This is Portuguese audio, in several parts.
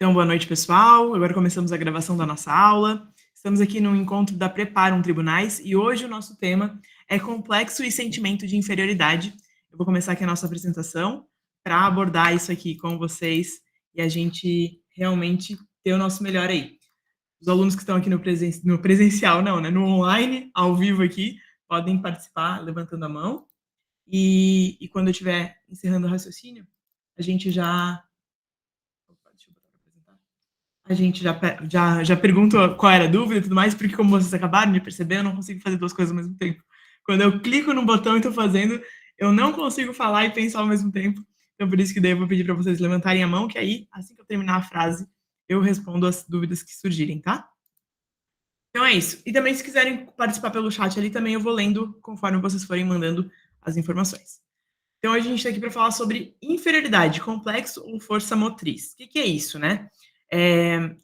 Então, boa noite, pessoal. Agora começamos a gravação da nossa aula. Estamos aqui no encontro da Preparam Tribunais e hoje o nosso tema é complexo e sentimento de inferioridade. Eu vou começar aqui a nossa apresentação para abordar isso aqui com vocês e a gente realmente ter o nosso melhor aí. Os alunos que estão aqui no presencial, não, né? No online, ao vivo aqui, podem participar levantando a mão. E quando eu estiver encerrando o raciocínio, a gente já já pergunto qual era a dúvida e tudo mais, porque como vocês acabaram de perceber, eu não consigo fazer duas coisas ao mesmo tempo. Quando eu clico no botão e estou fazendo, eu não consigo falar e pensar ao mesmo tempo. Então, por isso que daí eu vou pedir para vocês levantarem a mão, que aí, assim que eu terminar a frase, eu respondo as dúvidas que surgirem, tá? Então é isso. E também, se quiserem participar pelo chat ali, também eu vou lendo conforme vocês forem mandando as informações. Então, hoje a gente está aqui para falar sobre inferioridade, complexo ou força motriz. O que é isso, né?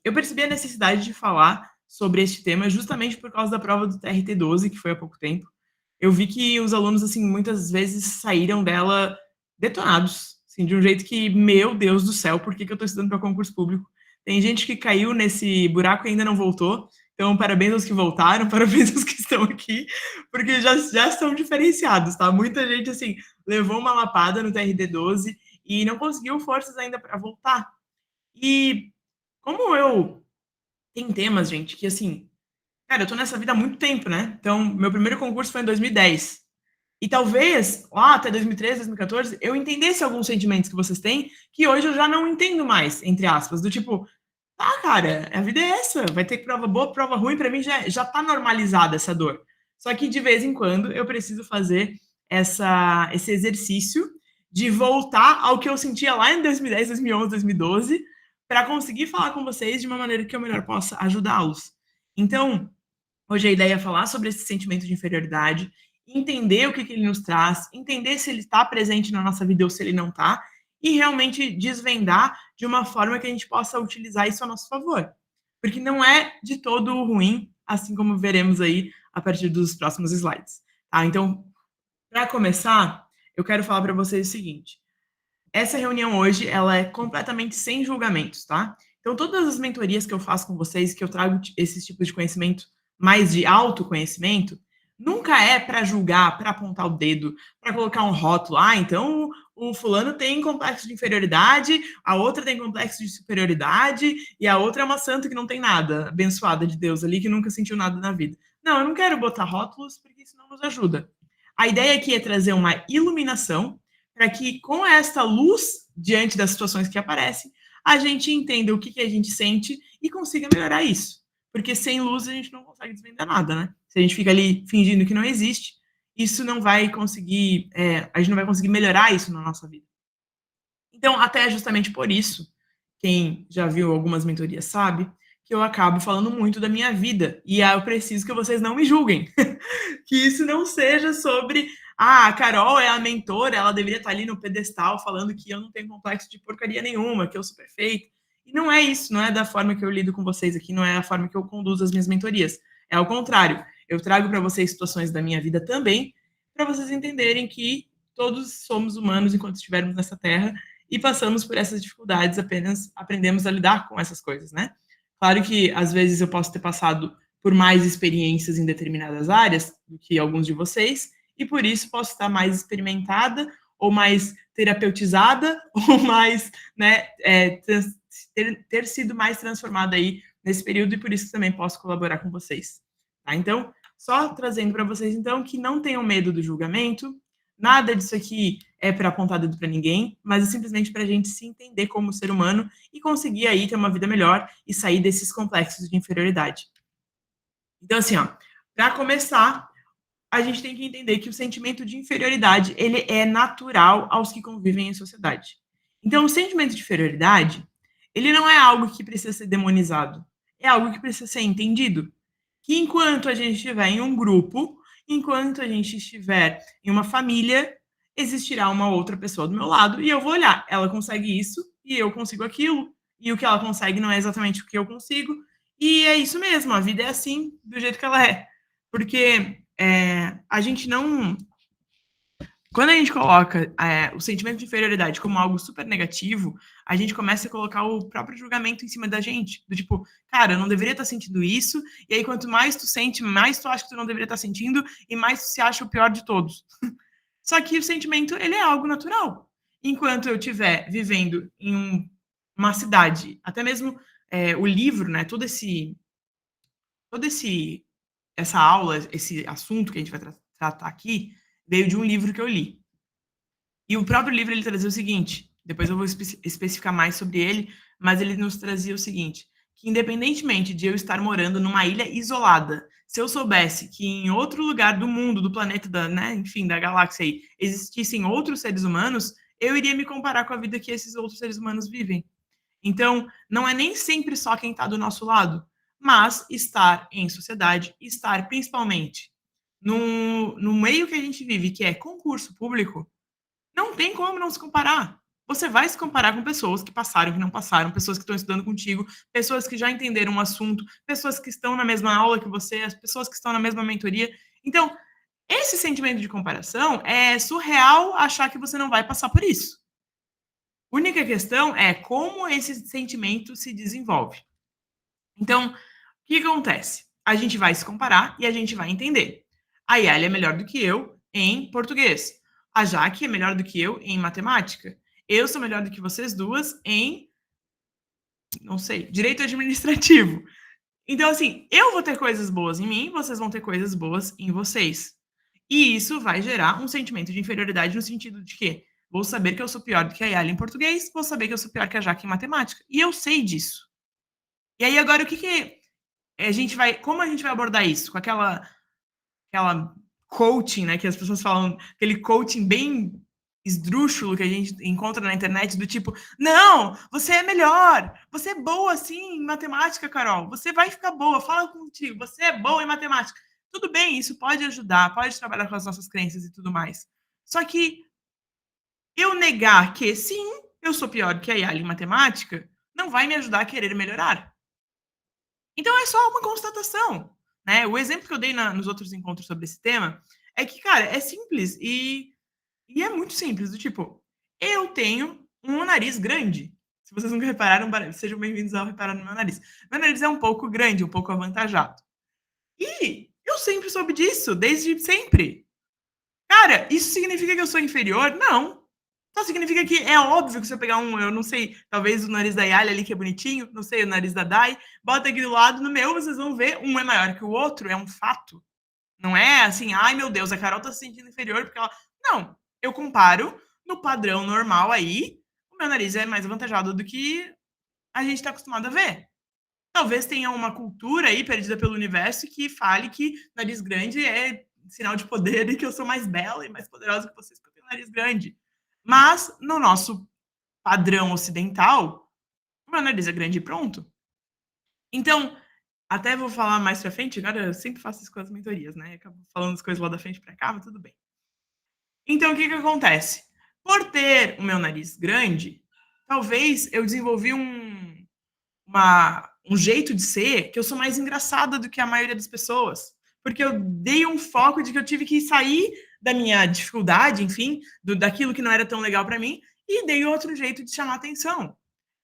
Eu percebi a necessidade de falar sobre este tema justamente por causa da prova do TRT-12, que foi há pouco tempo. Eu vi que os alunos, assim, muitas vezes saíram dela detonados, assim, de um jeito que, meu Deus do céu, por que eu estou estudando para concurso público? Tem gente que caiu nesse buraco e ainda não voltou. Então, parabéns aos que voltaram, parabéns aos que estão aqui, porque já estão diferenciados, tá? Muita gente, assim, levou uma lapada no TRD-12 e não conseguiu forças ainda para voltar. E como eu tem temas, gente, que assim, cara, eu tô nessa vida há muito tempo, né? Então, meu primeiro concurso foi em 2010. E talvez, lá até 2013, 2014, eu entendesse alguns sentimentos que vocês têm, que hoje eu já não entendo mais, entre aspas, do tipo, ah, cara, a vida é essa, vai ter prova boa, prova ruim, para mim já tá normalizada essa dor. Só que de vez em quando eu preciso fazer esse exercício de voltar ao que eu sentia lá em 2010, 2011, 2012, para conseguir falar com vocês de uma maneira que eu melhor possa ajudá-los. Então, hoje a ideia é falar sobre esse sentimento de inferioridade, entender o que ele nos traz, entender se ele está presente na nossa vida ou se ele não está, e realmente desvendar de uma forma que a gente possa utilizar isso a nosso favor. Porque não é de todo ruim, assim como veremos aí a partir dos próximos slides. Tá? Então, para começar, eu quero falar para vocês o seguinte: essa reunião hoje ela é completamente sem julgamentos, tá? Então, todas as mentorias que eu faço com vocês, que eu trago esses tipos de conhecimento mais de autoconhecimento, nunca é para julgar, para apontar o dedo, para colocar um rótulo. Ah, então o fulano tem complexo de inferioridade, a outra tem complexo de superioridade, e a outra é uma santa que não tem nada, abençoada de Deus ali, que nunca sentiu nada na vida. Não, eu não quero botar rótulos, porque isso não nos ajuda. A ideia aqui é trazer uma iluminação para que, com esta luz diante das situações que aparecem, a gente entenda o que a gente sente e consiga melhorar isso. Porque sem luz a gente não consegue desvendar nada, né? Se a gente fica ali fingindo que não existe, isso não vai conseguir, a gente não vai conseguir melhorar isso na nossa vida. Então, até justamente por isso, quem já viu algumas mentorias sabe que eu acabo falando muito da minha vida. E eu preciso que vocês não me julguem. Que isso não seja sobre, a Carol é a mentora, ela deveria estar ali no pedestal falando que eu não tenho complexo de porcaria nenhuma, que eu sou perfeito. E não é isso, não é da forma que eu lido com vocês aqui, não é a forma que eu conduzo as minhas mentorias. É ao contrário, eu trago para vocês situações da minha vida também, para vocês entenderem que todos somos humanos enquanto estivermos nessa terra e passamos por essas dificuldades, apenas aprendemos a lidar com essas coisas, né? Claro que às vezes eu posso ter passado por mais experiências em determinadas áreas do que alguns de vocês, e por isso posso estar mais experimentada, ou mais terapeutizada, ou mais, né, ter sido mais transformada aí nesse período, e por isso também posso colaborar com vocês. Tá? Então, só trazendo para vocês, então, que não tenham medo do julgamento, nada disso aqui é para apontar dedo para ninguém, mas é simplesmente para a gente se entender como ser humano e conseguir aí ter uma vida melhor e sair desses complexos de inferioridade. Então, assim, ó, para começar, a gente tem que entender que o sentimento de inferioridade, ele é natural aos que convivem em sociedade. Então, o sentimento de inferioridade, ele não é algo que precisa ser demonizado, é algo que precisa ser entendido. Que enquanto a gente estiver em um grupo, enquanto a gente estiver em uma família, existirá uma outra pessoa do meu lado e eu vou olhar, ela consegue isso e eu consigo aquilo, e o que ela consegue não é exatamente o que eu consigo, e é isso mesmo, a vida é assim, do jeito que ela é. Porque a gente não Quando a gente coloca o sentimento de inferioridade como algo super negativo, a gente começa a colocar o próprio julgamento em cima da gente. Do tipo, cara, eu não deveria estar sentindo isso, e aí quanto mais tu sente, mais tu acha que tu não deveria estar sentindo, e mais tu se acha o pior de todos. Só que o sentimento, ele é algo natural. Enquanto eu estiver vivendo em uma cidade, até mesmo o livro, né, todo essa aula, esse assunto que a gente vai tratar aqui, veio de um livro que eu li. E o próprio livro ele trazia o seguinte, depois eu vou especificar mais sobre ele, mas ele nos trazia o seguinte, que independentemente de eu estar morando numa ilha isolada, se eu soubesse que em outro lugar do mundo, do planeta, né, enfim, da galáxia aí, existissem outros seres humanos, eu iria me comparar com a vida que esses outros seres humanos vivem. Então, não é nem sempre só quem está do nosso lado, mas estar em sociedade, estar principalmente no meio que a gente vive, que é concurso público, não tem como não se comparar. Você vai se comparar com pessoas que passaram, que não passaram, pessoas que estão estudando contigo, pessoas que já entenderam um assunto, pessoas que estão na mesma aula que você, as pessoas que estão na mesma mentoria. Então, esse sentimento de comparação é surreal achar que você não vai passar por isso. A única questão é como esse sentimento se desenvolve. Então, o que acontece? A gente vai se comparar e a gente vai entender. A Yali é melhor do que eu em português. A Jaque é melhor do que eu em matemática. Eu sou melhor do que vocês duas em, não sei, direito administrativo. Então, assim, eu vou ter coisas boas em mim, vocês vão ter coisas boas em vocês. E isso vai gerar um sentimento de inferioridade no sentido de que vou saber que eu sou pior do que a Yali em português, vou saber que eu sou pior que a Jaque em matemática. E eu sei disso. E aí, agora, o que, que a gente vai. Como a gente vai abordar isso? Com aquela coaching, né? Que as pessoas falam, aquele coaching bem esdrúxulo que a gente encontra na internet, do tipo, não, você é melhor, você é boa assim em matemática, Carol, você vai ficar boa, fala contigo, você é boa em matemática. Tudo bem, isso pode ajudar, pode trabalhar com as nossas crenças e tudo mais. Só que eu negar que sim, eu sou pior que a Yali em matemática, não vai me ajudar a querer melhorar. Então é só uma constatação, né? O exemplo que eu dei nos outros encontros sobre esse tema é que, cara, é simples e é muito simples, do tipo, eu tenho um nariz grande. Se vocês nunca repararam, sejam bem-vindos ao Reparar no Meu Nariz. Meu nariz é um pouco grande, um pouco avantajado. E eu sempre soube disso, desde sempre. Cara, isso significa que eu sou inferior? Não. Só significa que é óbvio que se eu pegar eu não sei, talvez o nariz da Yali ali, que é bonitinho, não sei, o nariz da Dai, bota aqui do lado, no meu, vocês vão ver, um é maior que o outro, é um fato. Não é assim, ai meu Deus, a Carol tá se sentindo inferior porque ela. Não, eu comparo no padrão normal aí, o meu nariz é mais avantajado do que a gente tá acostumado a ver. Talvez tenha uma cultura aí perdida pelo universo que fale que nariz grande é sinal de poder e que eu sou mais bela e mais poderosa que vocês porque eu tenho nariz grande. Mas no nosso padrão ocidental, o meu nariz é grande e pronto. Então, até vou falar mais pra frente, agora eu sempre faço isso com as mentorias, né? Acabo falando as coisas lá da frente pra cá, mas tudo bem. Então, o que que acontece? Por ter o meu nariz grande, talvez eu desenvolvi um jeito de ser que eu sou mais engraçada do que a maioria das pessoas. Porque eu dei um foco de que eu tive que sair da minha dificuldade, enfim, daquilo que não era tão legal para mim, e dei outro jeito de chamar atenção.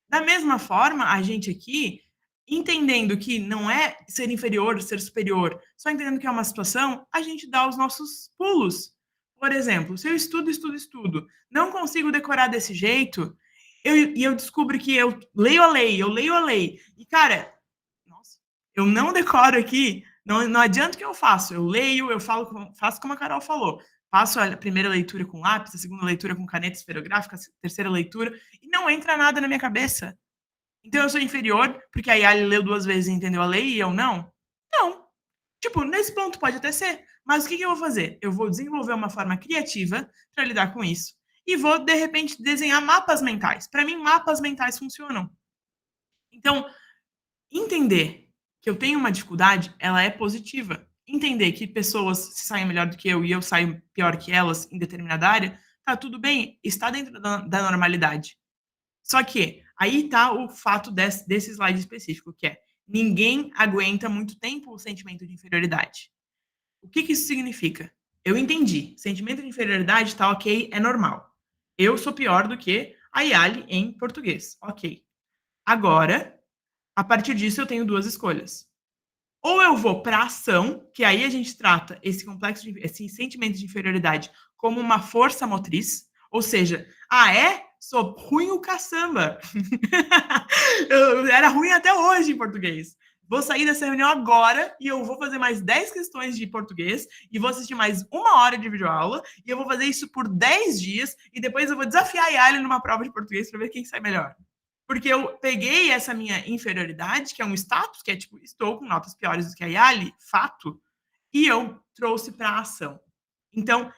Da mesma forma, a gente aqui, entendendo que não é ser inferior, ser superior, só entendendo que é uma situação, a gente dá os nossos pulos. Por exemplo, se eu estudo, não consigo decorar desse jeito, eu descubro que eu leio a lei, e cara, nossa, eu não decoro aqui, não adianta o que eu faço, eu leio, eu falo, faço como a Carol falou, faço a primeira leitura com lápis, a segunda leitura com caneta esferográfica, a terceira leitura, e não entra nada na minha cabeça. Então eu sou inferior porque a Yali leu 2 vezes e entendeu a lei e eu não? Não. Tipo, nesse ponto pode até ser. Mas o que, que eu vou fazer? Eu vou desenvolver uma forma criativa para lidar com isso. E vou, de repente, desenhar mapas mentais. Para mim, mapas mentais funcionam. Então, entender que eu tenho uma dificuldade, ela é positiva. Entender que pessoas se saem melhor do que eu e eu saio pior que elas em determinada área, tá tudo bem, está dentro da normalidade. Só que aí tá o fato desse slide específico, que é ninguém aguenta muito tempo o sentimento de inferioridade. O que, que isso significa? Eu entendi. Sentimento de inferioridade tá ok, é normal. Eu sou pior do que a Yali em português. Ok. Agora, a partir disso, eu tenho duas escolhas. Ou eu vou para a ação, que aí a gente trata esse sentimento de inferioridade como uma força motriz, ou seja, sou ruim o caçamba. Eu era ruim até hoje em português. Vou sair dessa reunião agora e eu vou fazer mais 10 questões de português e vou assistir mais 1 hora de videoaula e eu vou fazer isso por 10 dias e depois eu vou desafiar a Yali numa prova de português para ver quem sai melhor. Porque eu peguei essa minha inferioridade, que é um status, que é tipo, estou com notas piores do que a Yali, fato, e eu trouxe para a ação. Então,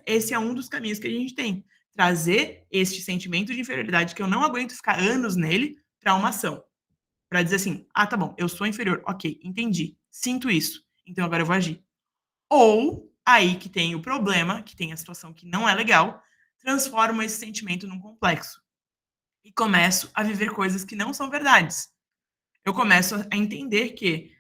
esse é um dos caminhos que a gente tem. Trazer este sentimento de inferioridade, que eu não aguento ficar anos nele, para uma ação. Para dizer assim, tá bom, eu sou inferior. Ok, entendi. Sinto isso. Então agora eu vou agir. Ou, aí que tem o problema, que tem a situação que não é legal, transformo esse sentimento num complexo e começo a viver coisas que não são verdades. Eu começo a entender que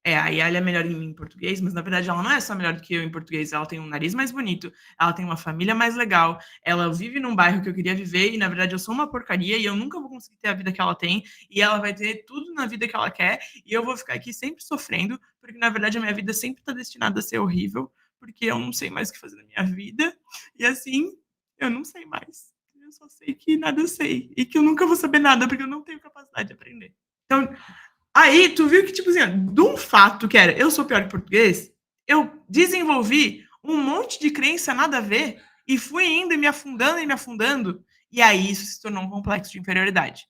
a Yali é melhor em mim em português, mas na verdade ela não é só melhor do que eu em português. Ela tem um nariz mais bonito, ela tem uma família mais legal, ela vive num bairro que eu queria viver e na verdade eu sou uma porcaria e eu nunca vou conseguir ter a vida que ela tem e ela vai ter tudo na vida que ela quer e eu vou ficar aqui sempre sofrendo porque na verdade a minha vida sempre está destinada a ser horrível porque eu não sei mais o que fazer na minha vida e assim eu não sei mais. Eu só sei que nada eu sei e que eu nunca vou saber nada porque eu não tenho capacidade de aprender. Então, aí tu viu que, tipo assim, de um fato que era eu sou pior que português, eu desenvolvi um monte de crença nada a ver e fui indo e me afundando, e aí isso se tornou um complexo de inferioridade.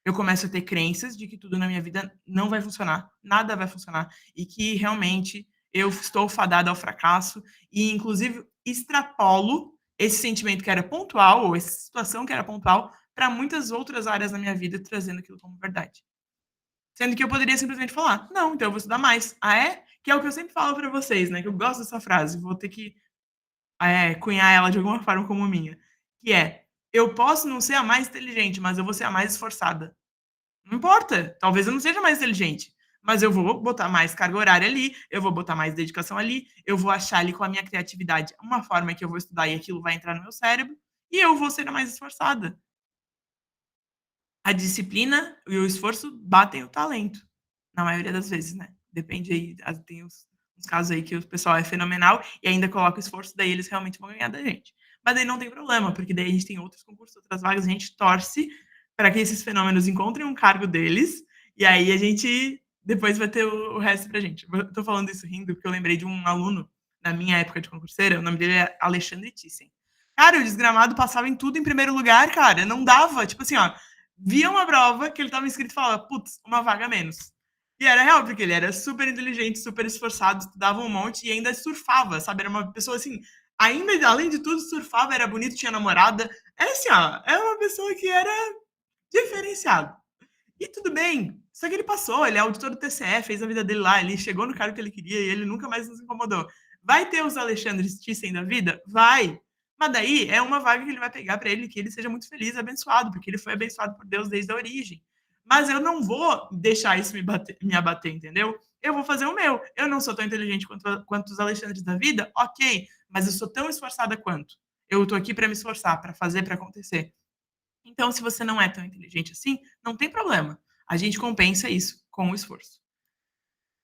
Eu começo a ter crenças de que tudo na minha vida não vai funcionar, nada vai funcionar, e que realmente eu estou fadada ao fracasso, e inclusive extrapolo esse sentimento que era pontual, ou essa situação que era pontual, para muitas outras áreas da minha vida, trazendo aquilo como verdade. Sendo que eu poderia simplesmente falar: "Não, então eu vou estudar mais". "Ah, é?" Que é o que eu sempre falo pra vocês, né, que eu gosto dessa frase, vou ter que, cunhar ela de alguma forma como minha, que é: "Eu posso não ser a mais inteligente, mas eu vou ser a mais esforçada". Não importa, talvez eu não seja mais inteligente, mas eu vou botar mais carga horária ali, eu vou botar mais dedicação ali, eu vou achar ali com a minha criatividade uma forma que eu vou estudar e aquilo vai entrar no meu cérebro, e eu vou ser a mais esforçada. A disciplina e o esforço batem o talento, na maioria das vezes, né. Depende aí, tem uns casos aí que o pessoal é fenomenal e ainda coloca o esforço, daí eles realmente vão ganhar da gente. Mas daí não tem problema, porque daí a gente tem outros concursos, outras vagas, a gente torce para que esses fenômenos encontrem um cargo deles, e aí a gente depois vai ter o resto pra gente. Eu tô falando isso rindo, porque eu lembrei de um aluno, na minha época de concurseira, o nome dele é Alexandre Thyssen. Cara, o desgramado passava em tudo em primeiro lugar, cara, não dava, tipo assim, ó, via uma prova que ele estava inscrito e falava, putz, uma vaga a menos. E era real, porque ele era super inteligente, super esforçado, estudava um monte e ainda surfava, sabe? Era uma pessoa assim, ainda, além de tudo, surfava, era bonito, tinha namorada. Era assim, ó, era uma pessoa que era diferenciada. E tudo bem, só que ele passou, ele é auditor do TCE, fez a vida dele lá, ele chegou no cargo que ele queria e ele nunca mais nos incomodou. Vai ter os Alexandres Thyssen da vida? Vai. Mas daí é uma vaga que ele vai pegar para ele, que ele seja muito feliz, abençoado, porque ele foi abençoado por Deus desde a origem. Mas eu não vou deixar isso me abater, entendeu? Eu vou fazer o meu. Eu não sou tão inteligente quanto os Alexandres da vida, ok, mas eu sou tão esforçada quanto. Eu tô aqui para me esforçar, para fazer, para acontecer. Então, se você não é tão inteligente assim, não tem problema. A gente compensa isso com o esforço.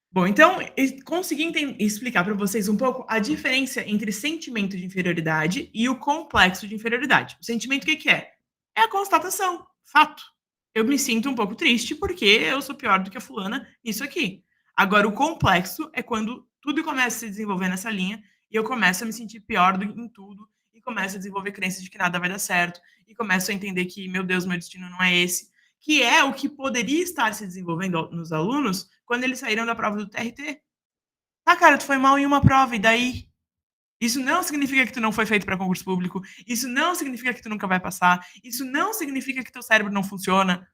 Bom, então, consegui explicar para vocês um pouco a diferença entre sentimento de inferioridade e o complexo de inferioridade. O sentimento, o que, que é? É a constatação, fato. Eu me sinto um pouco triste porque eu sou pior do que a fulana nisso aqui. Agora, o complexo é quando tudo começa a se desenvolver nessa linha e eu começo a me sentir pior em tudo e começo a desenvolver crenças de que nada vai dar certo e começo a entender que, meu Deus, meu destino não é esse, que é o que poderia estar se desenvolvendo nos alunos quando eles saíram da prova do TRT. Ah, cara, tu foi mal em uma prova, e daí? Isso não significa que tu não foi feito para concurso público, isso não significa que tu nunca vai passar, isso não significa que teu cérebro não funciona,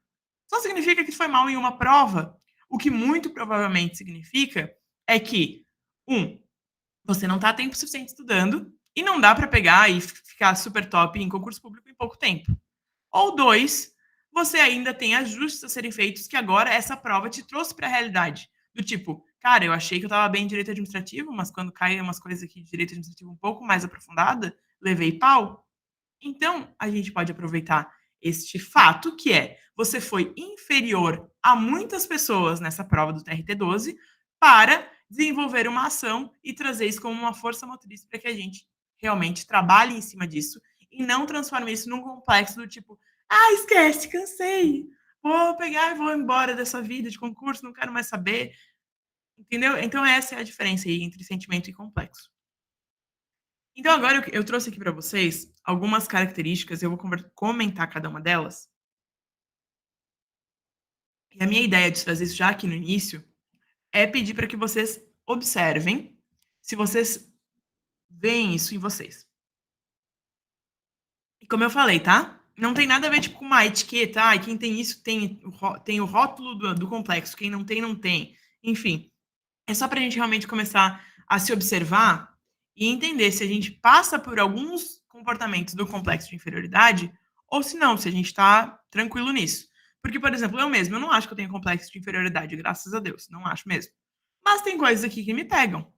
só significa que tu foi mal em uma prova. O que muito provavelmente significa é que, você não está tempo suficiente estudando e não dá para pegar e ficar super top em concurso público em pouco tempo. Ou dois, você ainda tem ajustes a serem feitos que agora essa prova te trouxe para a realidade. Do tipo, cara, eu achei que eu estava bem em direito administrativo, mas quando caem umas coisas aqui de direito administrativo um pouco mais aprofundada, levei pau. Então, a gente pode aproveitar este fato, que é, você foi inferior a muitas pessoas nessa prova do TRT-12, para desenvolver uma ação e trazer isso como uma força motriz para que a gente realmente trabalhe em cima disso e não transforme isso num complexo do tipo, ah, esquece, cansei, vou pegar e vou embora dessa vida de concurso, não quero mais saber, entendeu? Então essa é a diferença aí entre sentimento e complexo. Então agora eu trouxe aqui para vocês algumas características, eu vou comentar cada uma delas. E a minha ideia de fazer isso já aqui no início é pedir para que vocês observem se vocês veem isso em vocês. E como eu falei, tá? Não tem nada a ver tipo, com uma etiqueta, e quem tem isso tem o rótulo do complexo, quem não tem, não tem. Enfim, é só para a gente realmente começar a se observar e entender se a gente passa por alguns comportamentos do complexo de inferioridade ou se não, se a gente está tranquilo nisso. Porque, por exemplo, eu mesmo, eu não acho que eu tenho complexo de inferioridade, graças a Deus, não acho mesmo. Mas tem coisas aqui que me pegam.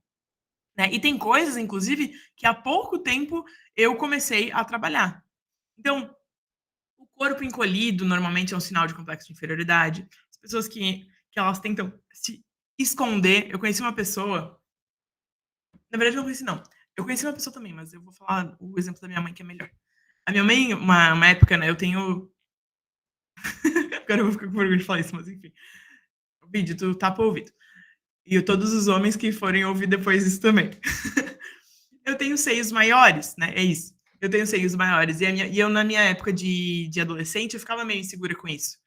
Né? E tem coisas, inclusive, que há pouco tempo eu comecei a trabalhar. Então, o corpo encolhido normalmente é um sinal de complexo de inferioridade. As pessoas que elas tentam se esconder. Eu conheci uma pessoa. Na verdade, eu não conheci, não. Eu conheci uma pessoa também, mas eu vou falar o exemplo da minha mãe, que é melhor. A minha mãe, uma época, né, eu tenho. Agora eu vou ficar com vergonha de falar isso, mas enfim. O vídeo, tu tapa o ouvido. E todos os homens que forem ouvir depois isso também. Eu tenho seios maiores, né? É isso. Eu tenho seios maiores. E eu, na minha época de adolescente, eu ficava meio insegura com isso.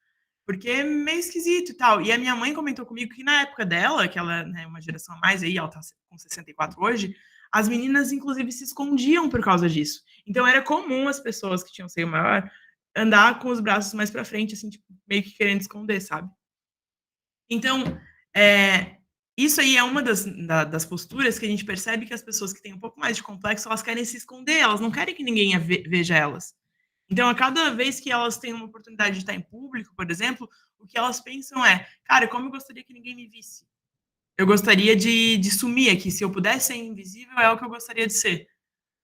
Porque é meio esquisito e tal. E a minha mãe comentou comigo que na época dela, que ela é né, uma geração a mais aí, ela tá com 64 hoje, as meninas, inclusive, se escondiam por causa disso. Então era comum as pessoas que tinham seio maior andar com os braços mais para frente, assim, tipo, meio que querendo esconder, sabe? Então, isso aí é uma das posturas que a gente percebe que as pessoas que têm um pouco mais de complexo, elas querem se esconder, elas não querem que ninguém veja elas. Então, a cada vez que elas têm uma oportunidade de estar em público, por exemplo, o que elas pensam é, cara, como eu gostaria que ninguém me visse? Eu gostaria de sumir aqui. Se eu pudesse ser invisível, é o que eu gostaria de ser.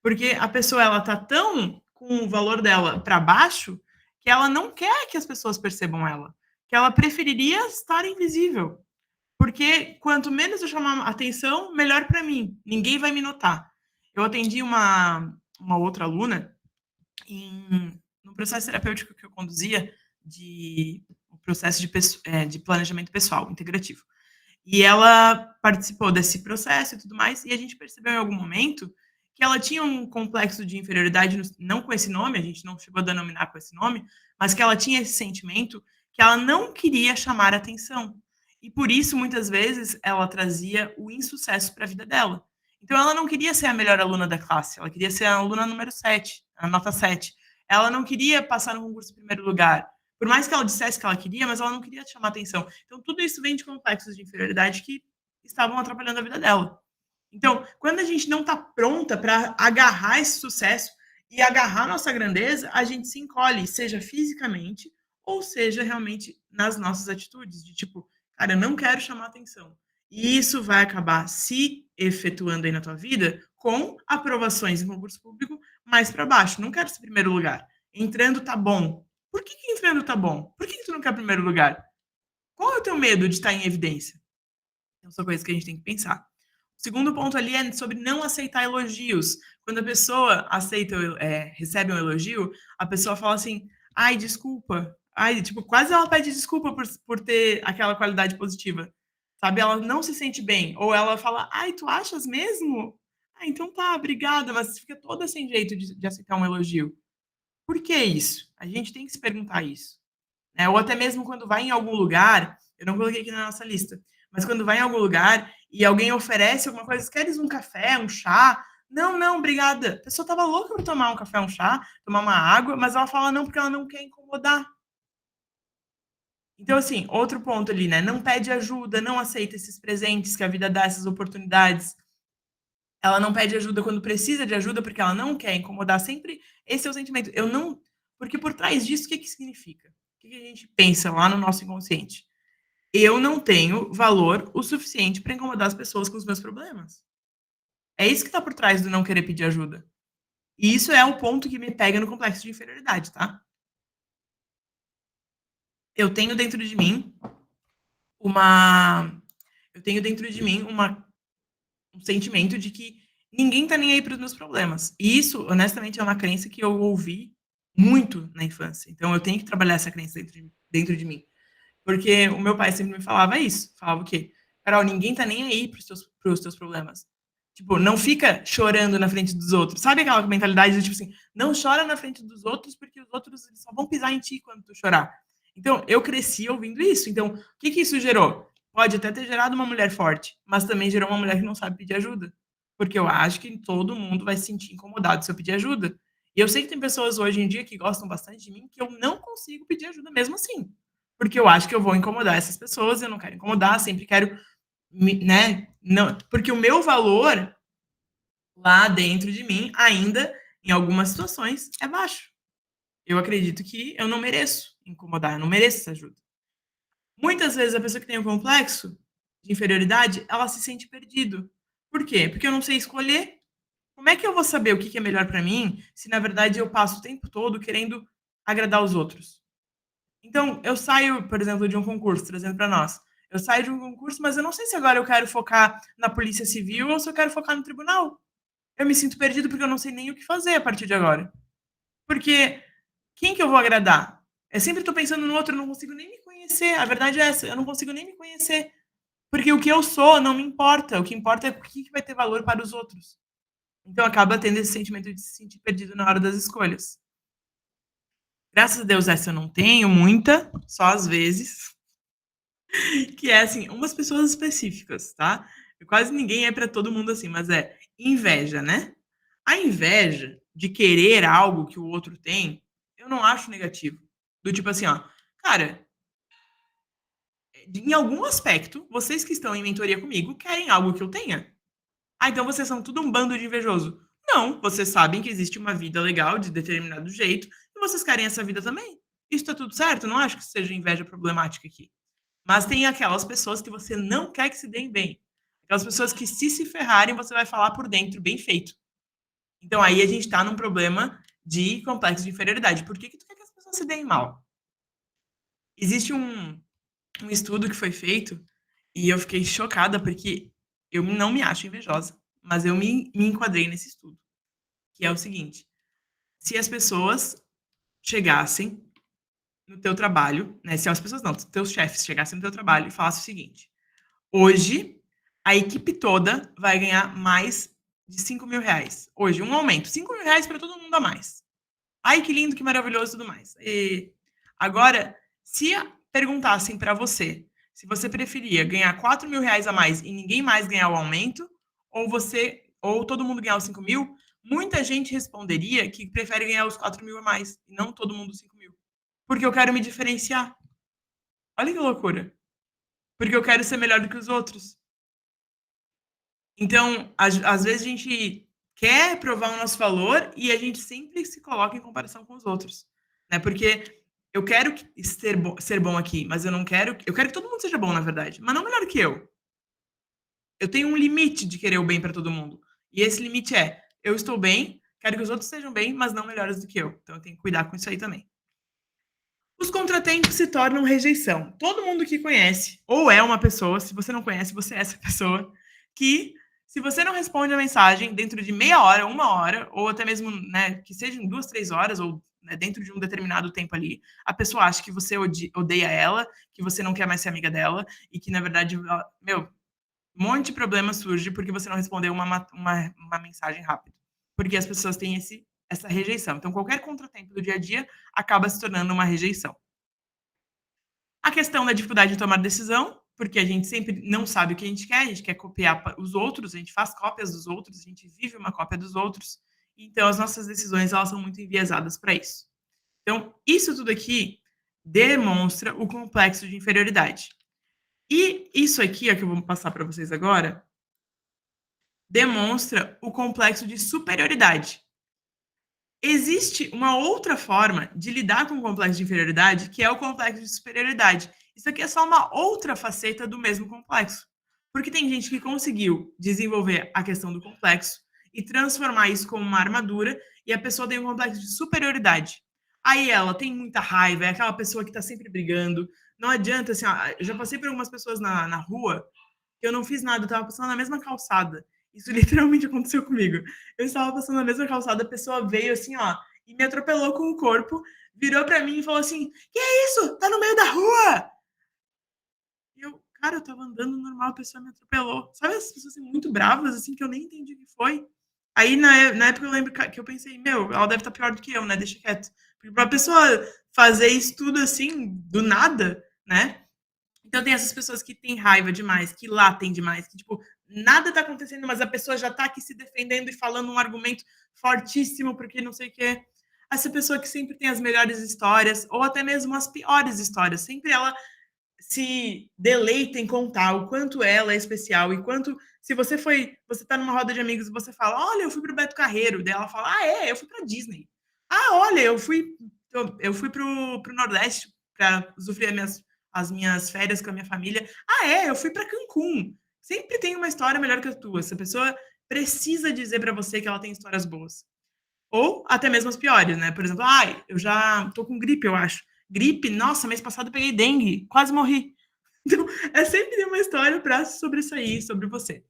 Porque a pessoa, ela tá tão com o valor dela para baixo, que ela não quer que as pessoas percebam ela. Que ela preferiria estar invisível. Porque quanto menos eu chamar atenção, melhor para mim. Ninguém vai me notar. Eu atendi uma outra aluna no processo terapêutico que eu conduzia de um processo de planejamento pessoal integrativo. E ela participou desse processo e tudo mais, e a gente percebeu em algum momento que ela tinha um complexo de inferioridade, não com esse nome, a gente não chegou a denominar com esse nome, mas que ela tinha esse sentimento que ela não queria chamar atenção. E por isso, muitas vezes, ela trazia o insucesso para a vida dela. Então, ela não queria ser a melhor aluna da classe, ela queria ser a aluna número 7, a nota 7. Ela não queria passar no concurso em primeiro lugar. Por mais que ela dissesse que ela queria, mas ela não queria chamar atenção. Então, tudo isso vem de complexos de inferioridade que estavam atrapalhando a vida dela. Então, quando a gente não está pronta para agarrar esse sucesso e agarrar nossa grandeza, a gente se encolhe, seja fisicamente ou seja realmente nas nossas atitudes, de tipo, cara, eu não quero chamar atenção. E isso vai acabar se efetuando aí na tua vida com aprovações em concurso público mais para baixo. Não quero ser primeiro lugar. Entrando tá bom. Por que entrando tá bom? Por que tu não quer primeiro lugar? Qual é o teu medo de estar em evidência? Então, são coisas que a gente tem que pensar. O segundo ponto ali é sobre não aceitar elogios. Quando a pessoa recebe um elogio, a pessoa fala assim, ai, desculpa. Ai, tipo, quase ela pede desculpa por ter aquela qualidade positiva. Sabe? Ela não se sente bem. Ou ela fala, ai, tu achas mesmo? Ah, então tá, obrigada. Mas fica toda sem jeito de aceitar um elogio. Por que isso? A gente tem que se perguntar isso. Né? Ou até mesmo quando vai em algum lugar, eu não coloquei aqui na nossa lista, mas quando vai em algum lugar e alguém oferece alguma coisa, queres um café, um chá? Não, não, obrigada. A pessoa estava louca para tomar um café, um chá, tomar uma água, mas ela fala não porque ela não quer incomodar. Então, assim, outro ponto ali, né? Não pede ajuda, não aceita esses presentes que a vida dá, essas oportunidades. Ela não pede ajuda quando precisa de ajuda porque ela não quer incomodar. Sempre esse é o sentimento. Eu não. Porque por trás disso, o que significa? O que a gente pensa lá no nosso inconsciente? eu não tenho valor o suficiente para incomodar as pessoas com os meus problemas. É isso que está por trás do não querer pedir ajuda. E isso é o ponto que me pega no complexo de inferioridade, tá? Eu tenho dentro de mim uma. Eu tenho dentro de mim um sentimento de que ninguém tá nem aí para os meus problemas. E isso, honestamente, é uma crença que eu ouvi muito na infância. Então eu tenho que trabalhar essa crença dentro de mim. Porque o meu pai sempre me falava isso. Falava o quê? Carol, ninguém tá nem aí pros teus problemas. Tipo, não fica chorando na frente dos outros. Sabe aquela mentalidade de tipo assim, não chora na frente dos outros porque os outros só vão pisar em ti quando tu chorar. Então, eu cresci ouvindo isso. Então, o que que isso gerou? Pode até ter gerado uma mulher forte, mas também gerou uma mulher que não sabe pedir ajuda. Porque eu acho que todo mundo vai se sentir incomodado se eu pedir ajuda. E eu sei que tem pessoas hoje em dia que gostam bastante de mim que eu não consigo pedir ajuda mesmo assim. Porque eu acho que eu vou incomodar essas pessoas, eu não quero incomodar, sempre quero, né? Não, porque o meu valor lá dentro de mim, ainda, em algumas situações, é baixo. Eu acredito que eu não mereço incomodar, eu não mereço essa ajuda. Muitas vezes a pessoa que tem um complexo de inferioridade, ela se sente perdido. Por quê? Porque eu não sei escolher. Como é que eu vou saber o que é melhor para mim, se na verdade eu passo o tempo todo querendo agradar os outros? Então, eu saio, por exemplo, de um concurso, trazendo para nós. Eu saio de um concurso, mas eu não sei se agora eu quero focar na polícia civil ou se eu quero focar no tribunal. Eu me sinto perdido porque eu não sei nem o que fazer a partir de agora. Porque quem que eu vou agradar? Eu sempre estou pensando no outro, eu não consigo nem me conhecer. A verdade é essa, eu não consigo nem me conhecer. Porque o que eu sou não me importa. O que importa é o que vai ter valor para os outros. Então acaba tendo esse sentimento de se sentir perdido na hora das escolhas. Graças a Deus essa eu não tenho muita, só às vezes. Que é assim, umas pessoas específicas, tá? Quase ninguém é para todo mundo assim, mas é inveja, né? A inveja de querer algo que o outro tem, eu não acho negativo. Do tipo assim, ó, cara, em algum aspecto, vocês que estão em mentoria comigo querem algo que eu tenha. Ah, então vocês são tudo um bando de invejoso. Não, vocês sabem que existe uma vida legal de determinado jeito e vocês querem essa vida também. Isso tá tudo certo, não acho que seja inveja problemática aqui. Mas tem aquelas pessoas que você não quer que se deem bem. Aquelas pessoas que, se ferrarem, você vai falar por dentro, bem feito. Então, aí a gente está num problema de complexo de inferioridade. Por que tu quer que as pessoas se deem mal? Existe um estudo que foi feito e eu fiquei chocada porque eu não me acho invejosa, mas eu me enquadrei nesse estudo, que é o seguinte: se as pessoas chegassem no teu trabalho, né? Se as pessoas não, teus chefes chegassem no teu trabalho e falassem o seguinte: hoje, a equipe toda vai ganhar mais de R$ 5.000. Hoje, um aumento. R$ 5.000 para todo mundo a mais. Ai, que lindo, que maravilhoso e tudo mais. E agora, se perguntassem para você se você preferia ganhar R$ 4.000 a mais e ninguém mais ganhar o aumento, ou todo mundo ganhar os 5.000, muita gente responderia que prefere ganhar os 4.000 a mais e não todo mundo os 5.000. Porque eu quero me diferenciar. Olha que loucura. Porque eu quero ser melhor do que os outros. Então, às vezes a gente quer provar o nosso valor e a gente sempre se coloca em comparação com os outros, né? Porque eu quero ser bom aqui, mas eu não quero. Eu quero que todo mundo seja bom, na verdade, mas não melhor que eu. Eu tenho um limite de querer o bem para todo mundo. E esse limite é: eu estou bem, quero que os outros estejam bem, mas não melhores do que eu. Então eu tenho que cuidar com isso aí também. Os contratempos se tornam rejeição. Todo mundo que conhece, ou é uma pessoa, se você não conhece, você é essa pessoa, que se você não responde a mensagem dentro de meia hora, uma hora, ou até mesmo, né, que seja em 2, 3 horas, ou né, dentro de um determinado tempo ali, a pessoa acha que você odeia ela, que você não quer mais ser amiga dela, e que, na verdade, meu, um monte de problema surge porque você não respondeu uma mensagem rápida. Porque as pessoas têm essa rejeição. Então, qualquer contratempo do dia a dia acaba se tornando uma rejeição. A questão da dificuldade de tomar decisão, porque a gente sempre não sabe o que a gente quer copiar os outros, a gente faz cópias dos outros, a gente vive uma cópia dos outros. Então, as nossas decisões elas são muito enviesadas para isso. Então, isso tudo aqui demonstra o complexo de inferioridade. E isso aqui, ó, que eu vou passar para vocês agora, demonstra o complexo de superioridade. Existe uma outra forma de lidar com o complexo de inferioridade, que é o complexo de superioridade. Isso aqui é só uma outra faceta do mesmo complexo. Porque tem gente que conseguiu desenvolver a questão do complexo e transformar isso como uma armadura e a pessoa tem um complexo de superioridade. Aí ela tem muita raiva, é aquela pessoa que tá sempre brigando. Não adianta, assim, ó, eu já passei por algumas pessoas na rua que eu não fiz nada, eu tava passando na mesma calçada. Isso literalmente aconteceu comigo. Eu estava passando na mesma calçada, a pessoa veio assim, ó, e me atropelou com o corpo, virou pra mim e falou assim: que é isso? Tá no meio da rua! E eu, cara, eu tava andando normal, a pessoa me atropelou. Sabe essas pessoas assim, muito bravas, assim, que eu nem entendi o que foi? Aí, na época, eu lembro que eu pensei, meu, ela deve estar pior do que eu, né? Deixa quieto. Porque pra pessoa fazer isso tudo assim, do nada, né? Então tem essas pessoas que têm raiva demais, que latem demais, que, tipo, nada tá acontecendo, mas a pessoa já tá aqui se defendendo e falando um argumento fortíssimo porque não sei o quê. Essa pessoa que sempre tem as melhores histórias, ou até mesmo as piores histórias. Sempre ela se deleita em contar o quanto ela é especial e quanto se você tá numa roda de amigos e você fala, olha, eu fui pro Beto Carreiro, daí ela fala, ah, é, eu fui pra Disney. Ah, olha, eu fui pro Nordeste para usufruir as minhas férias com a minha família. Ah, é, eu fui para Cancún. Sempre tem uma história melhor que a tua. Essa pessoa precisa dizer para você que ela tem histórias boas. Ou até mesmo as piores, né? Por exemplo, ai, eu já tô com gripe, eu acho. Gripe, nossa, mês passado eu peguei dengue, quase morri. Então, é sempre uma história para se sobressair sobre você.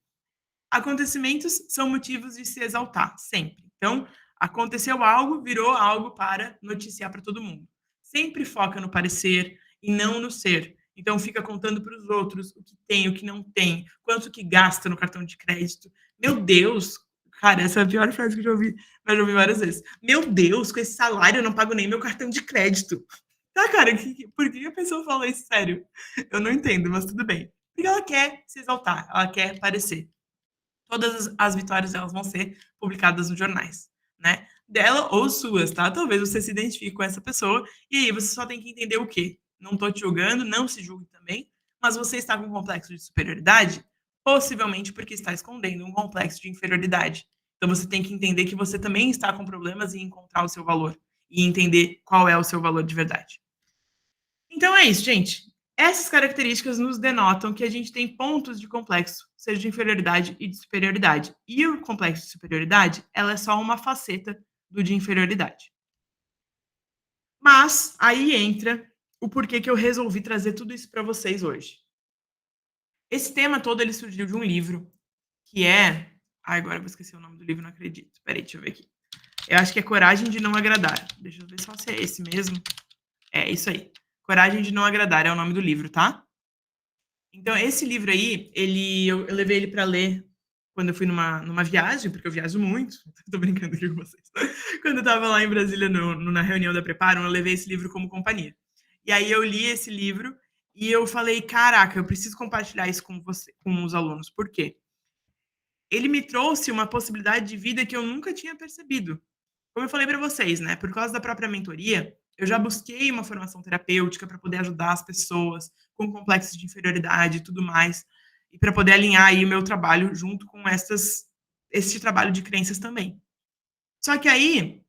Acontecimentos são motivos de se exaltar, sempre. Então, aconteceu algo, virou algo para noticiar para todo mundo. Sempre foca no parecer e não no ser. Então, fica contando para os outros o que tem, o que não tem, quanto que gasta no cartão de crédito. Meu Deus, cara, essa é a pior frase que eu já ouvi, mas já ouvi várias vezes. Meu Deus, com esse salário eu não pago nem meu cartão de crédito. Tá, cara, por que a pessoa fala isso sério? Eu não entendo, mas tudo bem. Porque ela quer se exaltar, ela quer parecer. Todas as vitórias delas vão ser publicadas nos jornais, né? Dela ou suas, tá? Talvez você se identifique com essa pessoa e aí você só tem que entender o quê? Não tô te julgando, não se julgue também, mas você está com um complexo de superioridade, possivelmente porque está escondendo um complexo de inferioridade. Então você tem que entender que você também está com problemas em encontrar o seu valor e entender qual é o seu valor de verdade. Então é isso, gente. Essas características nos denotam que a gente tem pontos de complexo, seja de inferioridade e de superioridade. E o complexo de superioridade, ela é só uma faceta do de inferioridade. Mas aí entra o porquê que eu resolvi trazer tudo isso para vocês hoje. Esse tema todo ele surgiu de um livro que é, agora eu vou esquecer o nome do livro, não acredito. Peraí, deixa eu ver aqui. Eu acho que é Coragem de Não Agradar. Deixa eu ver só se é esse mesmo. É isso aí. Coragem de Não Agradar é o nome do livro, tá? Então, esse livro aí, eu levei ele para ler quando eu fui numa viagem, porque eu viajo muito. Tô brincando aqui com vocês. Quando eu estava lá em Brasília, na reunião da Preparo, eu levei esse livro como companhia. E aí eu li esse livro e eu falei, caraca, eu preciso compartilhar isso com você, com os alunos. Por quê? Ele me trouxe uma possibilidade de vida que eu nunca tinha percebido. Como eu falei para vocês, né? Por causa da própria mentoria, eu já busquei uma formação terapêutica para poder ajudar as pessoas com complexos de inferioridade e tudo mais, e para poder alinhar aí o meu trabalho junto com esse trabalho de crenças também. Só que aí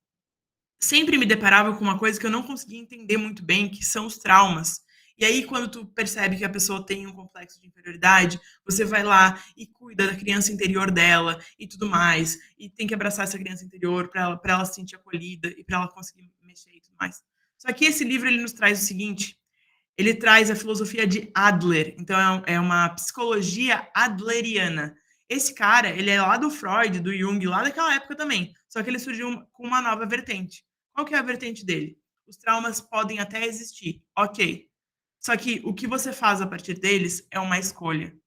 sempre me deparava com uma coisa que eu não conseguia entender muito bem, que são os traumas. E aí, quando tu percebe que a pessoa tem um complexo de inferioridade, você vai lá e cuida da criança interior dela e tudo mais. E tem que abraçar essa criança interior para ela se sentir acolhida e para ela conseguir mexer e tudo mais. Só que esse livro ele nos traz o seguinte: ele traz a filosofia de Adler. Então, é uma psicologia adleriana. Esse cara, ele é lá do Freud, do Jung, lá daquela época também. Só que ele surgiu com uma nova vertente. Qual que é a vertente dele? Os traumas podem até existir, ok. Só que o que você faz a partir deles é uma escolha.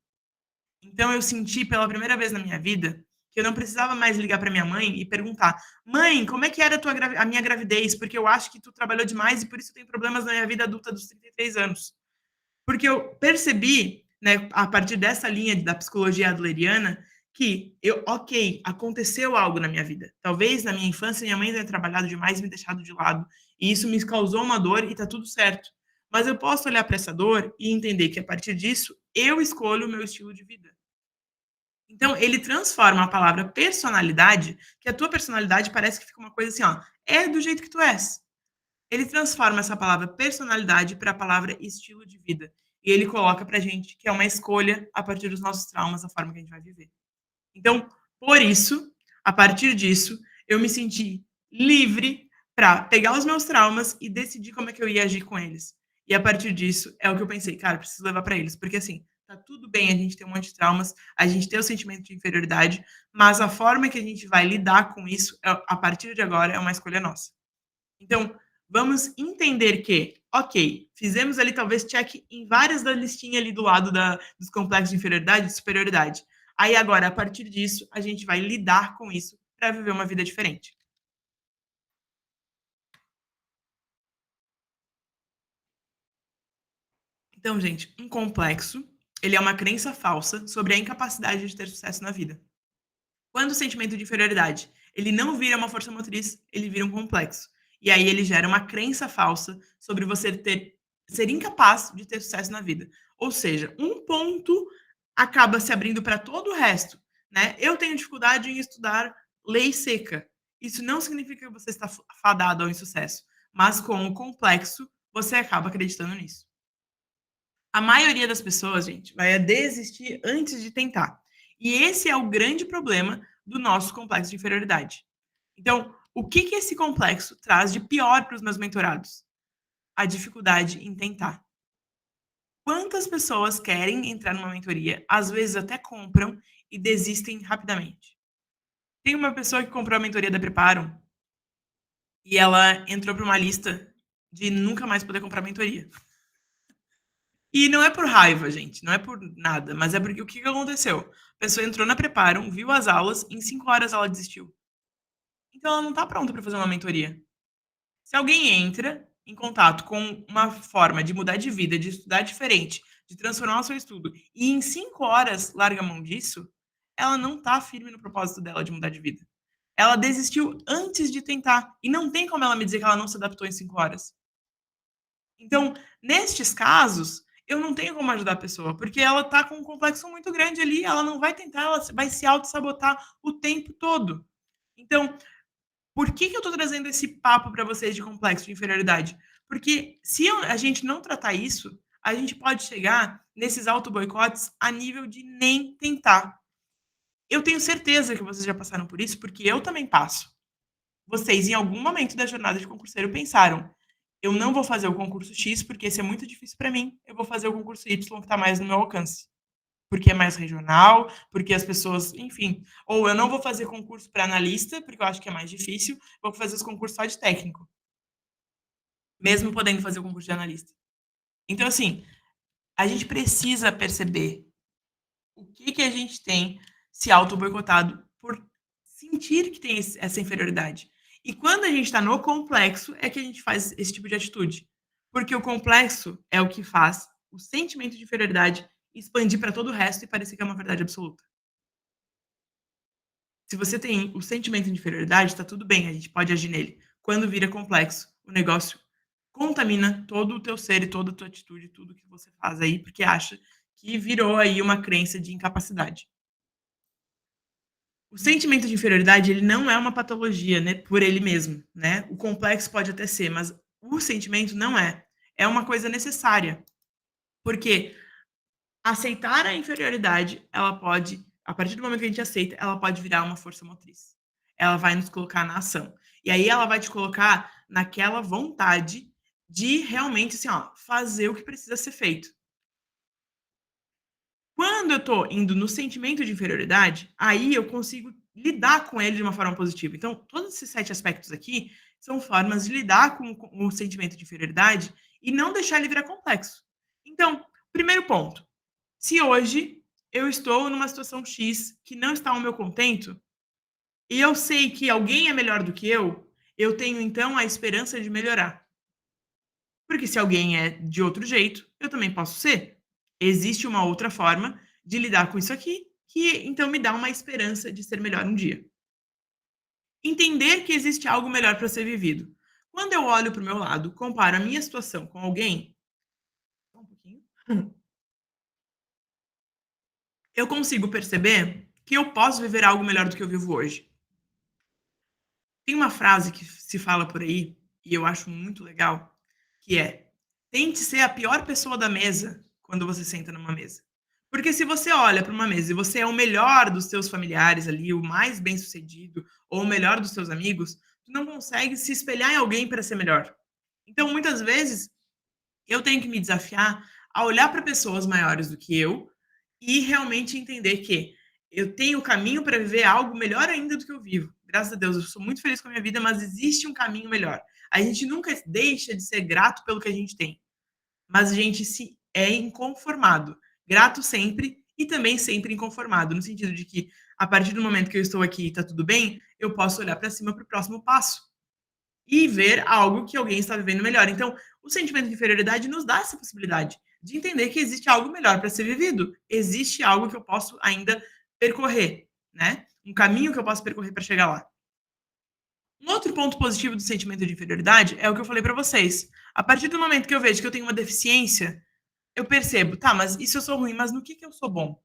Então eu senti pela primeira vez na minha vida que eu não precisava mais ligar para minha mãe e perguntar: "Mãe, como é que era a minha gravidez? Porque eu acho que tu trabalhou demais e por isso eu tenho problemas na minha vida adulta dos 33 anos". Porque eu percebi, né, a partir dessa linha da psicologia adleriana, que ok, aconteceu algo na minha vida. Talvez na minha infância minha mãe tenha trabalhado demais e me deixado de lado, e isso me causou uma dor e tá tudo certo. Mas eu posso olhar para essa dor e entender que a partir disso eu escolho o meu estilo de vida. Então, ele transforma a palavra personalidade, que a tua personalidade parece que fica uma coisa assim, ó, é do jeito que tu és. Ele transforma essa palavra personalidade para a palavra estilo de vida. E ele coloca pra gente que é uma escolha a partir dos nossos traumas, a forma que a gente vai viver. Então, por isso, a partir disso, eu me senti livre para pegar os meus traumas e decidir como é que eu ia agir com eles. E a partir disso, é o que eu pensei, cara, preciso levar para eles, porque assim, tá tudo bem a gente ter um monte de traumas, a gente ter o sentimento de inferioridade, mas a forma que a gente vai lidar com isso, a partir de agora, é uma escolha nossa. Então, vamos entender que, ok, fizemos ali talvez check em várias da listinha ali do lado dos complexos de inferioridade e de superioridade. Aí agora, a partir disso, a gente vai lidar com isso para viver uma vida diferente. Então, gente, um complexo, ele é uma crença falsa sobre a incapacidade de ter sucesso na vida. Quando o sentimento de inferioridade, ele não vira uma força motriz, ele vira um complexo. E aí ele gera uma crença falsa sobre você ser incapaz de ter sucesso na vida. Ou seja, um ponto acaba se abrindo para todo o resto, né? Eu tenho dificuldade em estudar lei seca. Isso não significa que você está fadado ao insucesso, mas com o complexo, você acaba acreditando nisso. A maioria das pessoas, gente, vai desistir antes de tentar. E esse é o grande problema do nosso complexo de inferioridade. Então, o que, que esse complexo traz de pior para os meus mentorados? A dificuldade em tentar. Quantas pessoas querem entrar numa mentoria, às vezes até compram e desistem rapidamente? Tem uma pessoa que comprou a mentoria da Preparo e ela entrou para uma lista de nunca mais poder comprar mentoria. E não é por raiva, gente, não é por nada, mas é porque o que que aconteceu? A pessoa entrou na Preparo, viu as aulas, em 5 horas ela desistiu. Então ela não está pronta para fazer uma mentoria. Se alguém entra em contato com uma forma de mudar de vida, de estudar diferente, de transformar o seu estudo, e em 5 horas larga a mão disso, ela não está firme no propósito dela de mudar de vida. Ela desistiu antes de tentar, e não tem como ela me dizer que ela não se adaptou em 5 horas. Então, nestes casos, eu não tenho como ajudar a pessoa, porque ela está com um complexo muito grande ali, ela não vai tentar, ela vai se auto-sabotar o tempo todo. Então, por que, que eu estou trazendo esse papo para vocês de complexo de inferioridade? Porque se a gente não tratar isso, a gente pode chegar nesses auto-boicotes a nível de nem tentar. Eu tenho certeza que vocês já passaram por isso, porque eu também passo. Vocês, em algum momento da jornada de concurseiro, pensaram: eu não vou fazer o concurso X porque esse é muito difícil para mim, eu vou fazer o concurso Y que está mais no meu alcance. Porque é mais regional, porque as pessoas, enfim. Ou eu não vou fazer concurso para analista, porque eu acho que é mais difícil, vou fazer os concursos só de técnico, mesmo podendo fazer o concurso de analista. Então, assim, a gente precisa perceber o que, que a gente tem se auto-boicotado por sentir que tem essa inferioridade. E quando a gente está no complexo, é que a gente faz esse tipo de atitude. Porque o complexo é o que faz o sentimento de inferioridade expandir para todo o resto e parecer que é uma verdade absoluta. Se você tem o sentimento de inferioridade, está tudo bem, a gente pode agir nele. Quando vira complexo, o negócio contamina todo o teu ser e toda a tua atitude, tudo que você faz aí, porque acha que virou aí uma crença de incapacidade. O sentimento de inferioridade, ele não é uma patologia, né, por ele mesmo, né? O complexo pode até ser, mas o sentimento não é. É uma coisa necessária, porque aceitar a inferioridade, ela pode, a partir do momento que a gente aceita, ela pode virar uma força motriz. Ela vai nos colocar na ação. E aí ela vai te colocar naquela vontade de realmente, assim, ó, fazer o que precisa ser feito. Quando eu tô indo no sentimento de inferioridade, aí eu consigo lidar com ele de uma forma positiva. Então, todos esses 7 aspectos aqui são formas de lidar com o sentimento de inferioridade e não deixar ele virar complexo. Então, primeiro ponto, se hoje eu estou numa situação X que não está ao meu contento, e eu sei que alguém é melhor do que eu tenho então a esperança de melhorar. Porque se alguém é de outro jeito, eu também posso ser. Existe uma outra forma de lidar com isso aqui, que então me dá uma esperança de ser melhor um dia. Entender que existe algo melhor para ser vivido. Quando eu olho para o meu lado, comparo a minha situação com alguém, só um pouquinho, eu consigo perceber que eu posso viver algo melhor do que eu vivo hoje. Tem uma frase que se fala por aí, e eu acho muito legal, que é: tente ser a pior pessoa da mesa quando você senta numa mesa. Porque se você olha para uma mesa e você é o melhor dos seus familiares ali, o mais bem-sucedido, ou o melhor dos seus amigos, tu não consegue se espelhar em alguém para ser melhor. Então, muitas vezes, eu tenho que me desafiar a olhar para pessoas maiores do que eu e realmente entender que eu tenho caminho para viver algo melhor ainda do que eu vivo. Graças a Deus, eu sou muito feliz com a minha vida, mas existe um caminho melhor. A gente nunca deixa de ser grato pelo que a gente tem, mas a gente se é inconformado. Grato sempre e também sempre inconformado, no sentido de que a partir do momento que eu estou aqui e está tudo bem, eu posso olhar para cima para o próximo passo e ver algo que alguém está vivendo melhor. Então, o sentimento de inferioridade nos dá essa possibilidade de entender que existe algo melhor para ser vivido. Existe algo que eu posso ainda percorrer, né? Um caminho que eu posso percorrer para chegar lá. Um outro ponto positivo do sentimento de inferioridade é o que eu falei para vocês. A partir do momento que eu vejo que eu tenho uma deficiência, eu percebo, tá, mas isso eu sou ruim, mas no que eu sou bom?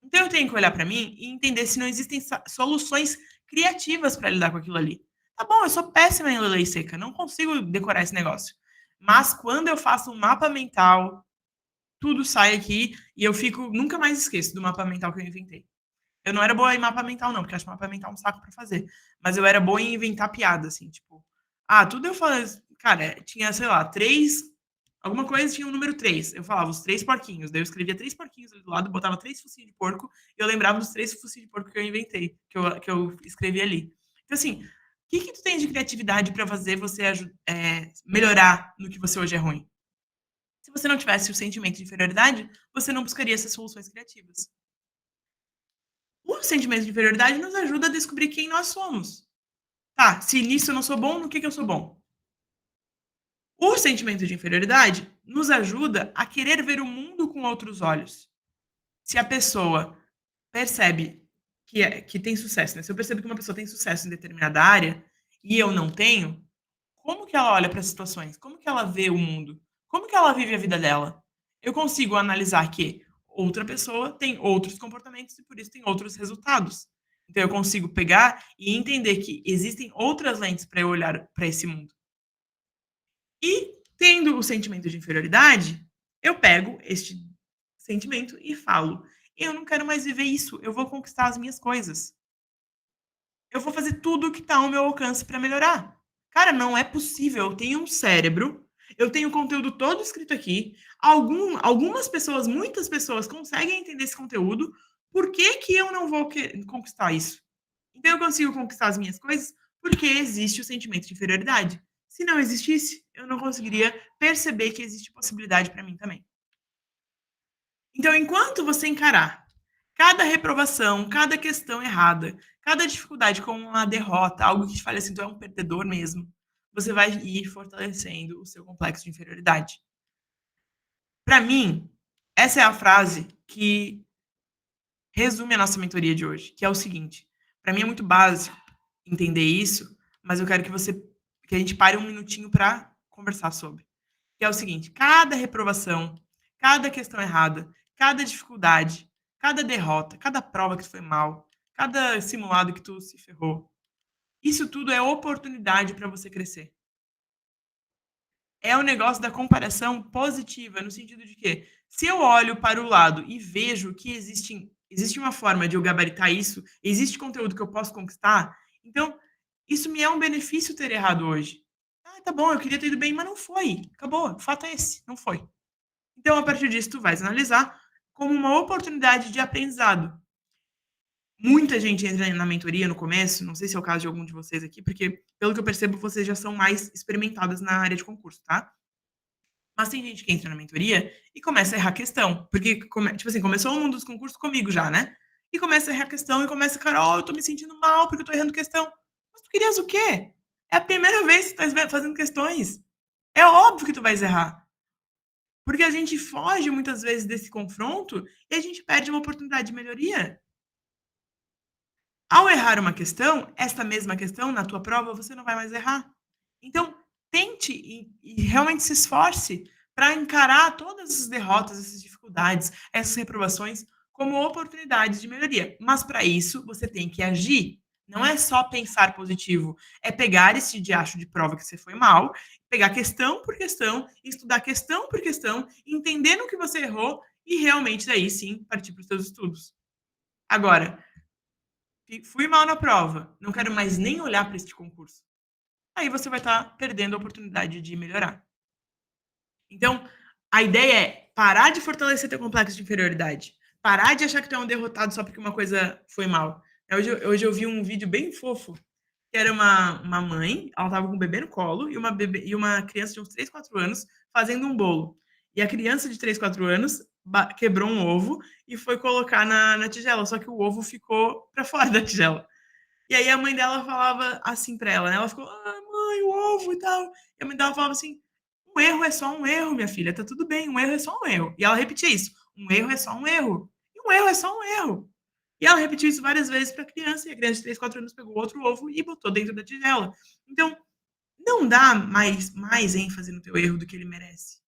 Então eu tenho que olhar para mim e entender se não existem soluções criativas para lidar com aquilo ali. Tá bom, eu sou péssima em lei seca, não consigo decorar esse negócio. Mas quando eu faço um mapa mental, tudo sai aqui e eu fico, nunca mais esqueço do mapa mental que eu inventei. Eu não era boa em mapa mental, não, porque eu acho mapa mental um saco pra fazer. Mas eu era boa em inventar piada, assim, tipo. Ah, tudo eu falava. Cara, tinha, sei lá, três. Alguma coisa tinha o número três. Eu falava os três porquinhos. Daí eu escrevia três porquinhos ali do lado, botava três focinhos de porco, e eu lembrava dos três focinhos de porco que eu inventei, que eu escrevi ali. Então, assim, o que tu tem de criatividade pra fazer você melhorar no que você hoje é ruim? Se você não tivesse o sentimento de inferioridade, você não buscaria essas soluções criativas. O sentimento de inferioridade nos ajuda a descobrir quem nós somos. Tá, se nisso eu não sou bom, no que eu sou bom? O sentimento de inferioridade nos ajuda a querer ver o mundo com outros olhos. Se a pessoa percebe que tem sucesso, né? Se eu percebo que uma pessoa tem sucesso em determinada área e eu não tenho, como que ela olha para as situações? Como que ela vê o mundo? Como que ela vive a vida dela? Eu consigo analisar que outra pessoa tem outros comportamentos e por isso tem outros resultados. Então eu consigo pegar e entender que existem outras lentes para eu olhar para esse mundo. E tendo o sentimento de inferioridade, eu pego este sentimento e falo: eu não quero mais viver isso, eu vou conquistar as minhas coisas. Eu vou fazer tudo o que está ao meu alcance para melhorar. Cara, não é possível. Eu tenho um cérebro, eu tenho o conteúdo todo escrito aqui. Algumas pessoas, muitas pessoas conseguem entender esse conteúdo. Por que, que eu não vou conquistar isso? Então eu consigo conquistar as minhas coisas porque existe o sentimento de inferioridade. Se não existisse, eu não conseguiria perceber que existe possibilidade para mim também. Então, enquanto você encarar cada reprovação, cada questão errada, cada dificuldade como uma derrota, algo que te fale assim, tu é um perdedor mesmo, você vai ir fortalecendo o seu complexo de inferioridade. Para mim, essa é a frase que resume a nossa mentoria de hoje, que é o seguinte: para mim é muito básico entender isso, mas eu quero que a gente pare um minutinho para conversar sobre. Que é o seguinte: cada reprovação, cada questão errada, cada dificuldade, cada derrota, cada prova que tu foi mal, cada simulado que tu se ferrou, isso tudo é oportunidade para você crescer. É o negócio da comparação positiva, no sentido de que, se eu olho para o lado e vejo que existe uma forma de eu gabaritar isso, existe conteúdo que eu posso conquistar, então isso me é um benefício ter errado hoje. Ah, tá bom, eu queria ter ido bem, mas não foi. Acabou, o fato é esse, não foi. Então, a partir disso, tu vais analisar como uma oportunidade de aprendizado. Muita gente entra na mentoria no começo, não sei se é o caso de algum de vocês aqui, porque, pelo que eu percebo, vocês já são mais experimentadas na área de concurso, tá? Mas tem gente que entra na mentoria e começa a errar questão. Porque, tipo assim, começou o mundo dos concursos comigo já, né? E começa a errar questão e começa, Carol, eu tô me sentindo mal porque eu tô errando questão. Mas tu querias o quê? É a primeira vez que tu tá fazendo questões. É óbvio que tu vais errar. Porque a gente foge muitas vezes desse confronto e a gente perde uma oportunidade de melhoria. Ao errar uma questão, esta mesma questão, na tua prova, você não vai mais errar. Então, tente e realmente se esforce para encarar todas essas derrotas, essas dificuldades, essas reprovações como oportunidades de melhoria. Mas para isso, você tem que agir. Não é só pensar positivo, é pegar esse diacho de prova que você foi mal, pegar questão por questão, estudar questão por questão, entender no que você errou e realmente daí sim partir para os seus estudos. Agora, fui mal na prova, não quero mais nem olhar para este concurso. Aí você vai estar perdendo a oportunidade de melhorar. Então, a ideia é parar de fortalecer teu complexo de inferioridade. Parar de achar que tu é um derrotado só porque uma coisa foi mal. Hoje eu vi um vídeo bem fofo, que era uma mãe, ela estava com um bebê no colo e uma criança de uns 3, 4 anos fazendo um bolo. E a criança de 3, 4 anos quebrou um ovo e foi colocar na tigela, só que o ovo ficou para fora da tigela. E aí a mãe dela falava assim para ela, né? Ela ficou, mãe, o ovo e tal. E a mãe dela falava assim, um erro é só um erro, minha filha, tá tudo bem, um erro é só um erro. E ela repetia isso, um erro é só um erro. E um erro é só um erro. E ela repetiu isso várias vezes para a criança, e a criança de 3, 4 anos pegou outro ovo e botou dentro da tigela. Então, não dá mais ênfase no teu erro do que ele merece.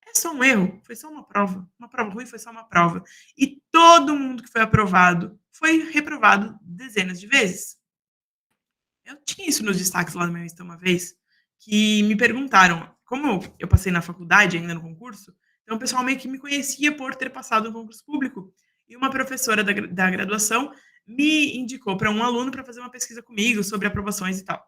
É só um erro, foi só uma prova. Uma prova ruim foi só uma prova. E todo mundo que foi aprovado foi reprovado dezenas de vezes. Eu tinha isso nos destaques lá no meu Insta uma vez, que me perguntaram, como eu passei na faculdade ainda no concurso, então o pessoal meio que me conhecia por ter passado no concurso público. E uma professora da graduação me indicou para um aluno para fazer uma pesquisa comigo sobre aprovações e tal.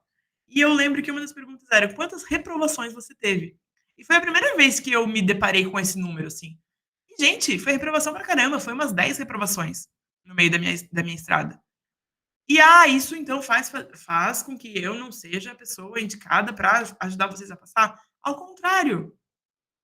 E eu lembro que uma das perguntas era: quantas reprovações você teve? E foi a primeira vez que eu me deparei com esse número, assim. E, gente, foi reprovação pra caramba, foi umas 10 reprovações no meio da minha estrada. E isso então faz com que eu não seja a pessoa indicada para ajudar vocês a passar. Ao contrário,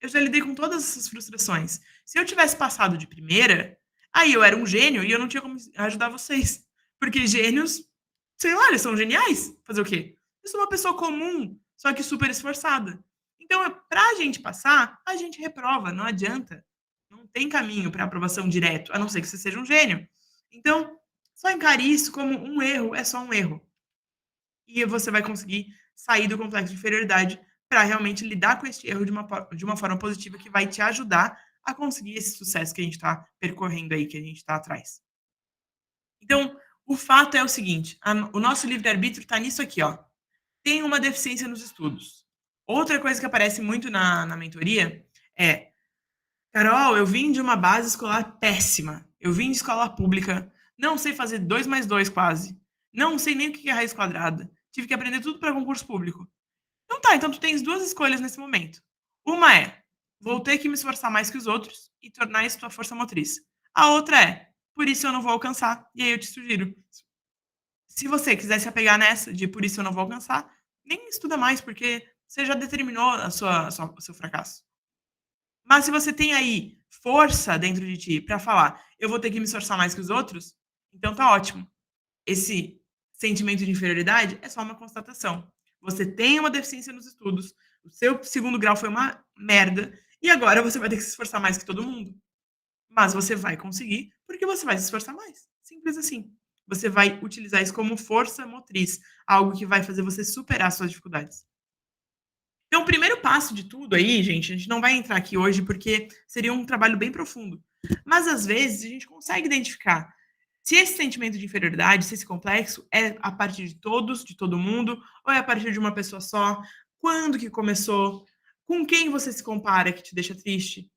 eu já lidei com todas essas frustrações. Se eu tivesse passado de primeira, aí eu era um gênio e eu não tinha como ajudar vocês. Porque gênios, sei lá, eles são geniais. Fazer o quê? Eu sou uma pessoa comum, só que super esforçada. Então, para a gente passar, a gente reprova, não adianta. Não tem caminho para aprovação direto, a não ser que você seja um gênio. Então, só encare isso como um erro, é só um erro. E você vai conseguir sair do complexo de inferioridade para realmente lidar com esse erro de uma forma positiva que vai te ajudar a conseguir esse sucesso que a gente está percorrendo aí, que a gente está atrás. Então, o fato é o seguinte: o nosso livre-arbítrio está nisso aqui, ó. Tem uma deficiência nos estudos. Outra coisa que aparece muito na mentoria é: Carol, eu vim de uma base escolar péssima. Eu vim de escola pública, não sei fazer 2 mais 2 quase. Não sei nem o que é raiz quadrada. Tive que aprender tudo para concurso público. Então tá, então tu tens duas escolhas nesse momento. Uma é, vou ter que me esforçar mais que os outros e tornar isso tua força motriz. A outra é, por isso eu não vou alcançar. E aí eu te sugiro, se você quiser se apegar nessa de por isso eu não vou alcançar, nem estuda mais, porque você já determinou o seu fracasso. Mas se você tem aí força dentro de ti para falar, eu vou ter que me esforçar mais que os outros, então tá ótimo. Esse sentimento de inferioridade é só uma constatação. Você tem uma deficiência nos estudos, o seu segundo grau foi uma merda, e agora você vai ter que se esforçar mais que todo mundo. Mas você vai conseguir, porque você vai se esforçar mais. Simples assim. Você vai utilizar isso como força motriz, algo que vai fazer você superar suas dificuldades. Então, o primeiro passo de tudo aí, gente, a gente não vai entrar aqui hoje porque seria um trabalho bem profundo. Mas às vezes a gente consegue identificar se esse sentimento de inferioridade, se esse complexo é a partir de todos, de todo mundo, ou é a partir de uma pessoa só, quando que começou, com quem você se compara que te deixa triste,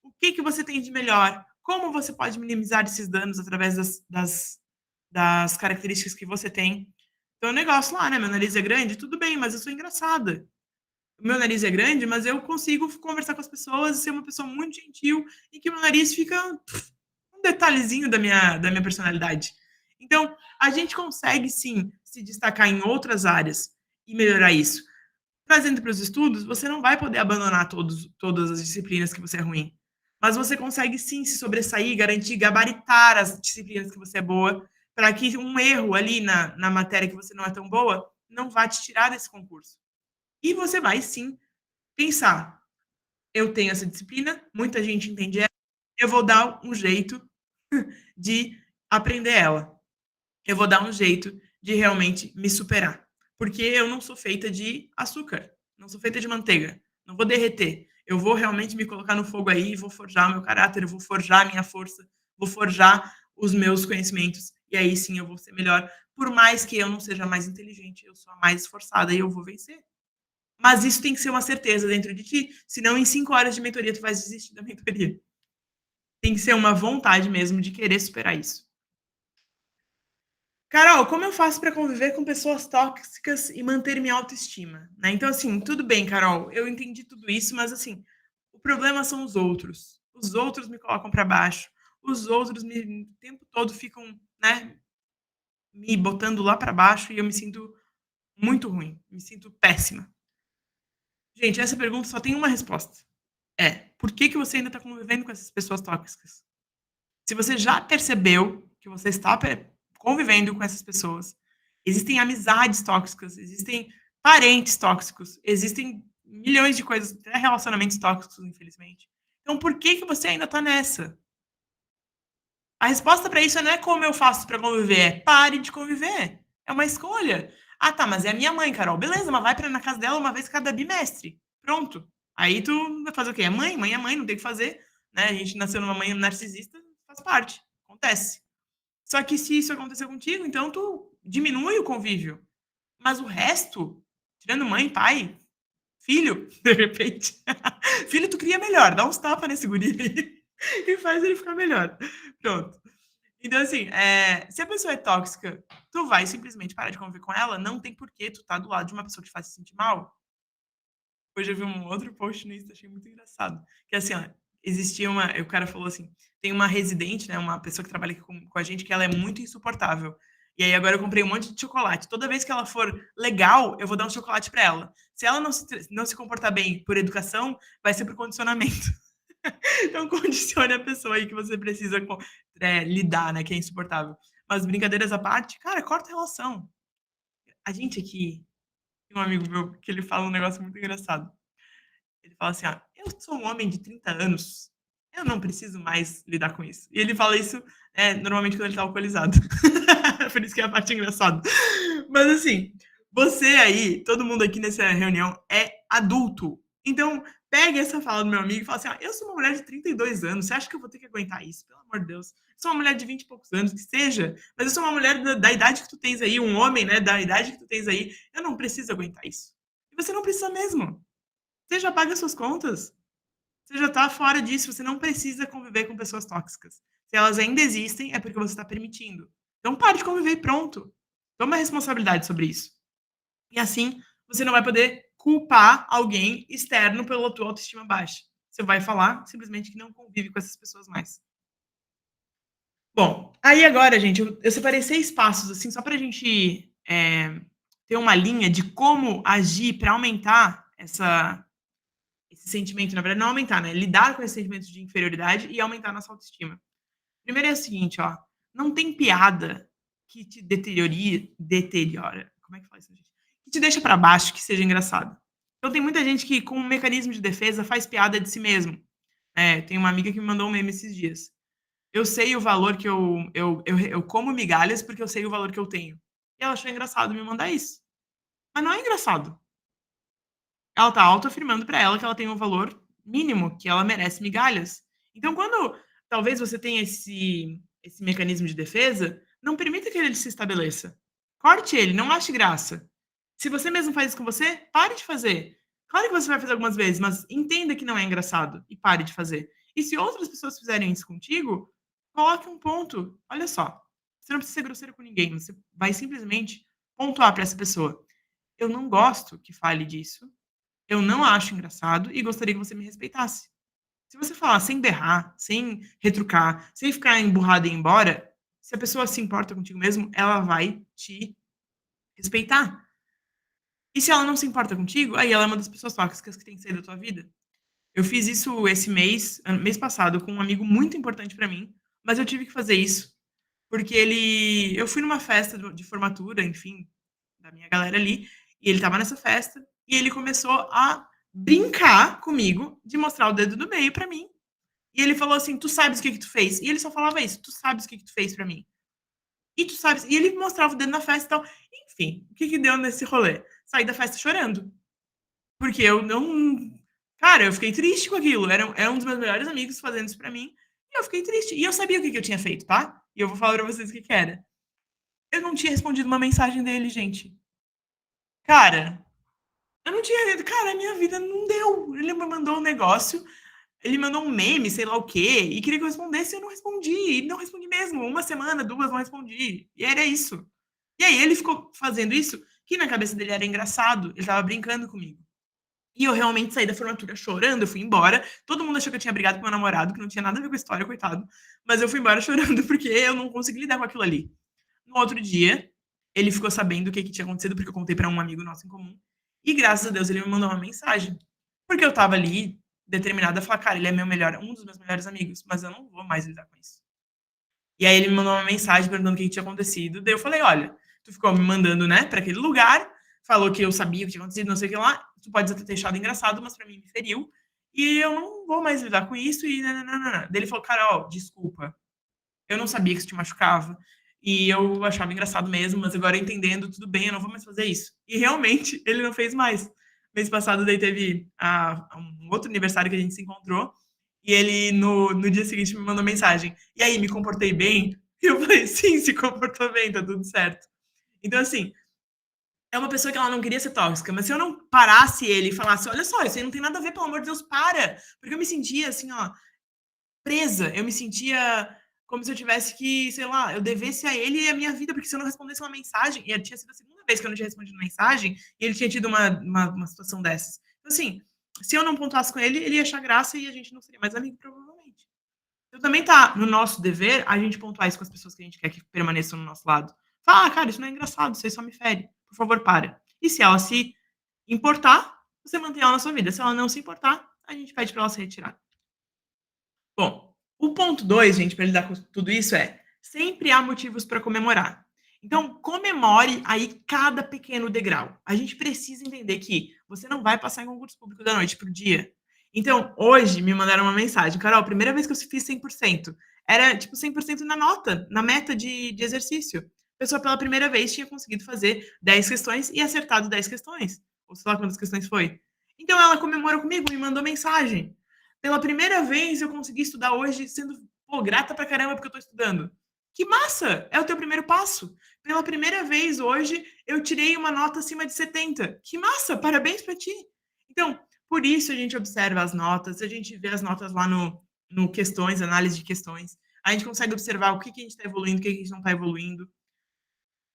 o que você tem de melhor, como você pode minimizar esses danos através das características que você tem. Então, o negócio lá, né? Meu nariz é grande, tudo bem, mas eu sou engraçada. O meu nariz é grande, mas eu consigo conversar com as pessoas e ser uma pessoa muito gentil e que o meu nariz fica um detalhezinho da minha personalidade. Então, a gente consegue sim se destacar em outras áreas e melhorar isso. Trazendo para os estudos, você não vai poder abandonar todas as disciplinas que você é ruim. Mas você consegue sim se sobressair, garantir, gabaritar as disciplinas que você é boa, para que um erro ali na matéria que você não é tão boa não vá te tirar desse concurso. E você vai sim pensar: eu tenho essa disciplina, muita gente entende ela, eu vou dar um jeito de aprender ela. Eu vou dar um jeito de realmente me superar. Porque eu não sou feita de açúcar, não sou feita de manteiga, não vou derreter. Eu vou realmente me colocar no fogo aí, vou forjar meu caráter, eu vou forjar a minha força, vou forjar os meus conhecimentos, e aí sim eu vou ser melhor por mais que eu não seja mais inteligente, eu sou a mais esforçada e eu vou vencer. Mas isso tem que ser uma certeza dentro de ti, senão em 5 horas de mentoria tu vai desistir da mentoria. Tem que ser uma vontade mesmo de querer superar isso. Carol, como eu faço para conviver com pessoas tóxicas e manter minha autoestima? Né? Então, assim, tudo bem, Carol, eu entendi tudo isso, mas assim, o problema são os outros. Os outros me colocam para baixo. Os outros o tempo todo ficam, né, me botando lá para baixo e eu me sinto muito ruim, me sinto péssima. Gente, essa pergunta só tem uma resposta. Por que você ainda está convivendo com essas pessoas tóxicas? Se você já percebeu que você está convivendo com essas pessoas, existem amizades tóxicas, existem parentes tóxicos, existem milhões de coisas, até relacionamentos tóxicos, infelizmente. Então, por que você ainda está nessa? A resposta para isso não é como eu faço para conviver, é pare de conviver. É uma escolha. Ah, tá, mas é a minha mãe, Carol. Beleza, mas vai na casa dela uma vez cada bimestre. Pronto. Aí tu vai fazer o quê? É mãe? Mãe é mãe, não tem o que fazer. Né? A gente nasceu numa mãe narcisista, faz parte. Acontece. Só que se isso aconteceu contigo, então tu diminui o convívio. Mas o resto, tirando mãe, pai, filho, de repente. Filho, tu cria melhor. Dá uns tapas nesse guri aí e faz ele ficar melhor. Pronto. Então, assim, se a pessoa é tóxica, tu vai simplesmente parar de conviver com ela, não tem porquê tu tá do lado de uma pessoa que te faz se sentir mal. Hoje eu vi um outro post no Insta, achei muito engraçado. Que assim, ó, existia uma. O cara falou assim: tem uma residente, né? Uma pessoa que trabalha aqui com a gente, que ela é muito insuportável. E aí agora eu comprei um monte de chocolate. Toda vez que ela for legal, eu vou dar um chocolate para ela. Se ela não se comportar bem por educação, vai ser por condicionamento. Então condicione a pessoa aí que você precisa lidar, né? Que é insuportável. Mas brincadeiras à parte, cara, corta a relação. A gente aqui, tem um amigo meu que ele fala um negócio muito engraçado. Ele fala assim: eu sou um homem de 30 anos, eu não preciso mais lidar com isso. E ele fala isso normalmente quando ele tá alcoolizado. Por isso que é a parte engraçada. Mas assim, você aí, todo mundo aqui nessa reunião é adulto. Então, pegue essa fala do meu amigo e fala assim: eu sou uma mulher de 32 anos, você acha que eu vou ter que aguentar isso? Pelo amor de Deus. Eu sou uma mulher de 20 e poucos anos, que seja, mas eu sou uma mulher da idade que tu tens aí, um homem, né, da idade que tu tens aí, eu não preciso aguentar isso. E você não precisa mesmo. Você já paga suas contas. Você já está fora disso. Você não precisa conviver com pessoas tóxicas. Se elas ainda existem, é porque você está permitindo. Então, pare de conviver e pronto. Toma responsabilidade sobre isso. E assim, você não vai poder culpar alguém externo pela tua autoestima baixa. Você vai falar simplesmente que não convive com essas pessoas mais. Bom, aí agora, gente, eu separei 6 passos, assim, só para a gente ter uma linha de como agir para aumentar esse sentimento, na verdade, não aumentar, né? Lidar com esse sentimento de inferioridade e aumentar nossa autoestima. Primeiro é o seguinte, ó. Não tem piada que te deteriora. Como é que fala isso, gente? Que te deixa para baixo, que seja engraçado. Então tem muita gente que, com um mecanismo de defesa, faz piada de si mesmo. Tem uma amiga que me mandou um meme esses dias. Eu sei o valor que eu como migalhas porque eu sei o valor que eu tenho. E ela achou engraçado me mandar isso. Mas não é engraçado. Ela tá autoafirmando para ela que ela tem um valor mínimo, que ela merece migalhas. Então, quando talvez você tenha esse mecanismo de defesa, não permita que ele se estabeleça. Corte ele, não ache graça. Se você mesmo faz isso com você, pare de fazer. Claro que você vai fazer algumas vezes, mas entenda que não é engraçado e pare de fazer. E se outras pessoas fizerem isso contigo, coloque um ponto. Olha só, você não precisa ser grosseiro com ninguém, você vai simplesmente pontuar para essa pessoa. Eu não gosto que fale disso, eu não acho engraçado e gostaria que você me respeitasse. Se você falar sem berrar, sem retrucar, sem ficar emburrada e ir embora, se a pessoa se importa contigo mesmo, ela vai te respeitar. E se ela não se importa contigo, aí ela é uma das pessoas tóxicas que tem que sair da tua vida. Eu fiz isso esse mês passado, com um amigo muito importante pra mim, mas eu tive que fazer isso porque eu fui numa festa de formatura, enfim, da minha galera ali, e ele tava nessa festa, e ele começou a brincar comigo de mostrar o dedo do meio pra mim. E ele falou assim: tu sabes o que tu fez? E ele só falava isso: tu sabes o que tu fez pra mim? E tu sabes. E ele mostrava o dedo na festa e tal. Enfim, o que deu nesse rolê? Saí da festa chorando. Porque eu não. Cara, eu fiquei triste com aquilo. Era um dos meus melhores amigos fazendo isso pra mim. E eu fiquei triste. E eu sabia o que eu tinha feito, tá? E eu vou falar pra vocês o que era. Eu não tinha respondido uma mensagem dele, gente. Cara, eu não tinha. Cara, a minha vida não deu. Ele me mandou um negócio, ele mandou um meme, sei lá o quê, e queria que eu respondesse e eu não respondi. E não respondi mesmo. Uma semana, duas, não respondi. E era isso. E aí ele ficou fazendo isso, que na cabeça dele era engraçado. Ele tava brincando comigo. E eu realmente saí da formatura chorando, eu fui embora. Todo mundo achou que eu tinha brigado com meu namorado, que não tinha nada a ver com a história, coitado. Mas eu fui embora chorando porque eu não consegui lidar com aquilo ali. No outro dia, ele ficou sabendo o que tinha acontecido, porque eu contei para um amigo nosso em comum. E graças a Deus ele me mandou uma mensagem. Porque eu tava ali determinada a falar, cara, ele é um dos meus melhores amigos, mas eu não vou mais lidar com isso. E aí ele me mandou uma mensagem perguntando o que tinha acontecido. Daí eu falei, olha, tu ficou me mandando, né, para aquele lugar, falou que eu sabia o que tinha acontecido, não sei o que lá. Tu pode ter deixado engraçado, mas para mim me feriu. E eu não vou mais lidar com isso. E nananana. Daí ele falou, Carol, desculpa. Eu não sabia que isso te machucava. E eu achava engraçado mesmo, mas agora entendendo, tudo bem, eu não vou mais fazer isso. E realmente, ele não fez mais. Mês passado, daí teve um outro aniversário que a gente se encontrou. E ele, no dia seguinte, me mandou mensagem. E aí, me comportei bem? E eu falei, sim, se comportou bem, tá tudo certo. Então, assim, é uma pessoa que ela não queria ser tóxica, mas se eu não parasse ele e falasse, olha só, isso aí não tem nada a ver, pelo amor de Deus, para. Porque eu me sentia, assim, ó, presa. Eu me sentia como se eu tivesse que, sei lá, eu devesse a ele a minha vida, porque se eu não respondesse uma mensagem, e tinha sido a segunda vez que eu não tinha respondido mensagem, e ele tinha tido uma situação dessas. Então, assim, se eu não pontuasse com ele, ele ia achar graça e a gente não seria mais amigo, provavelmente. Então, também tá no nosso dever a gente pontuar isso com as pessoas que a gente quer que permaneçam no nosso lado. Falar, ah, cara, isso não é engraçado, isso aí só me fere. Por favor, para. E se ela se importar, você mantém ela na sua vida. Se ela não se importar, a gente pede para ela se retirar. Bom, o ponto 2, gente, para lidar com tudo isso é: sempre há motivos para comemorar. Então, comemore aí cada pequeno degrau. A gente precisa entender que você não vai passar em concurso público da noite para o dia. Então, hoje me mandaram uma mensagem, Carol, primeira vez que eu fiz 100%. Era tipo 100% na nota, na meta de exercício. A pessoa pela primeira vez tinha conseguido fazer 10 questões e acertado 10 questões. Ou sei lá quantas questões foi. Então ela comemorou comigo, me mandou mensagem. Pela primeira vez eu consegui estudar hoje sendo, pô, grata pra caramba porque eu tô estudando. Que massa! É o teu primeiro passo. Pela primeira vez hoje eu tirei uma nota acima de 70. Que massa! Parabéns para ti. Então, por isso a gente observa as notas, a gente vê as notas lá no questões, análise de questões. A gente consegue observar o que a gente está evoluindo, o que a gente não está evoluindo.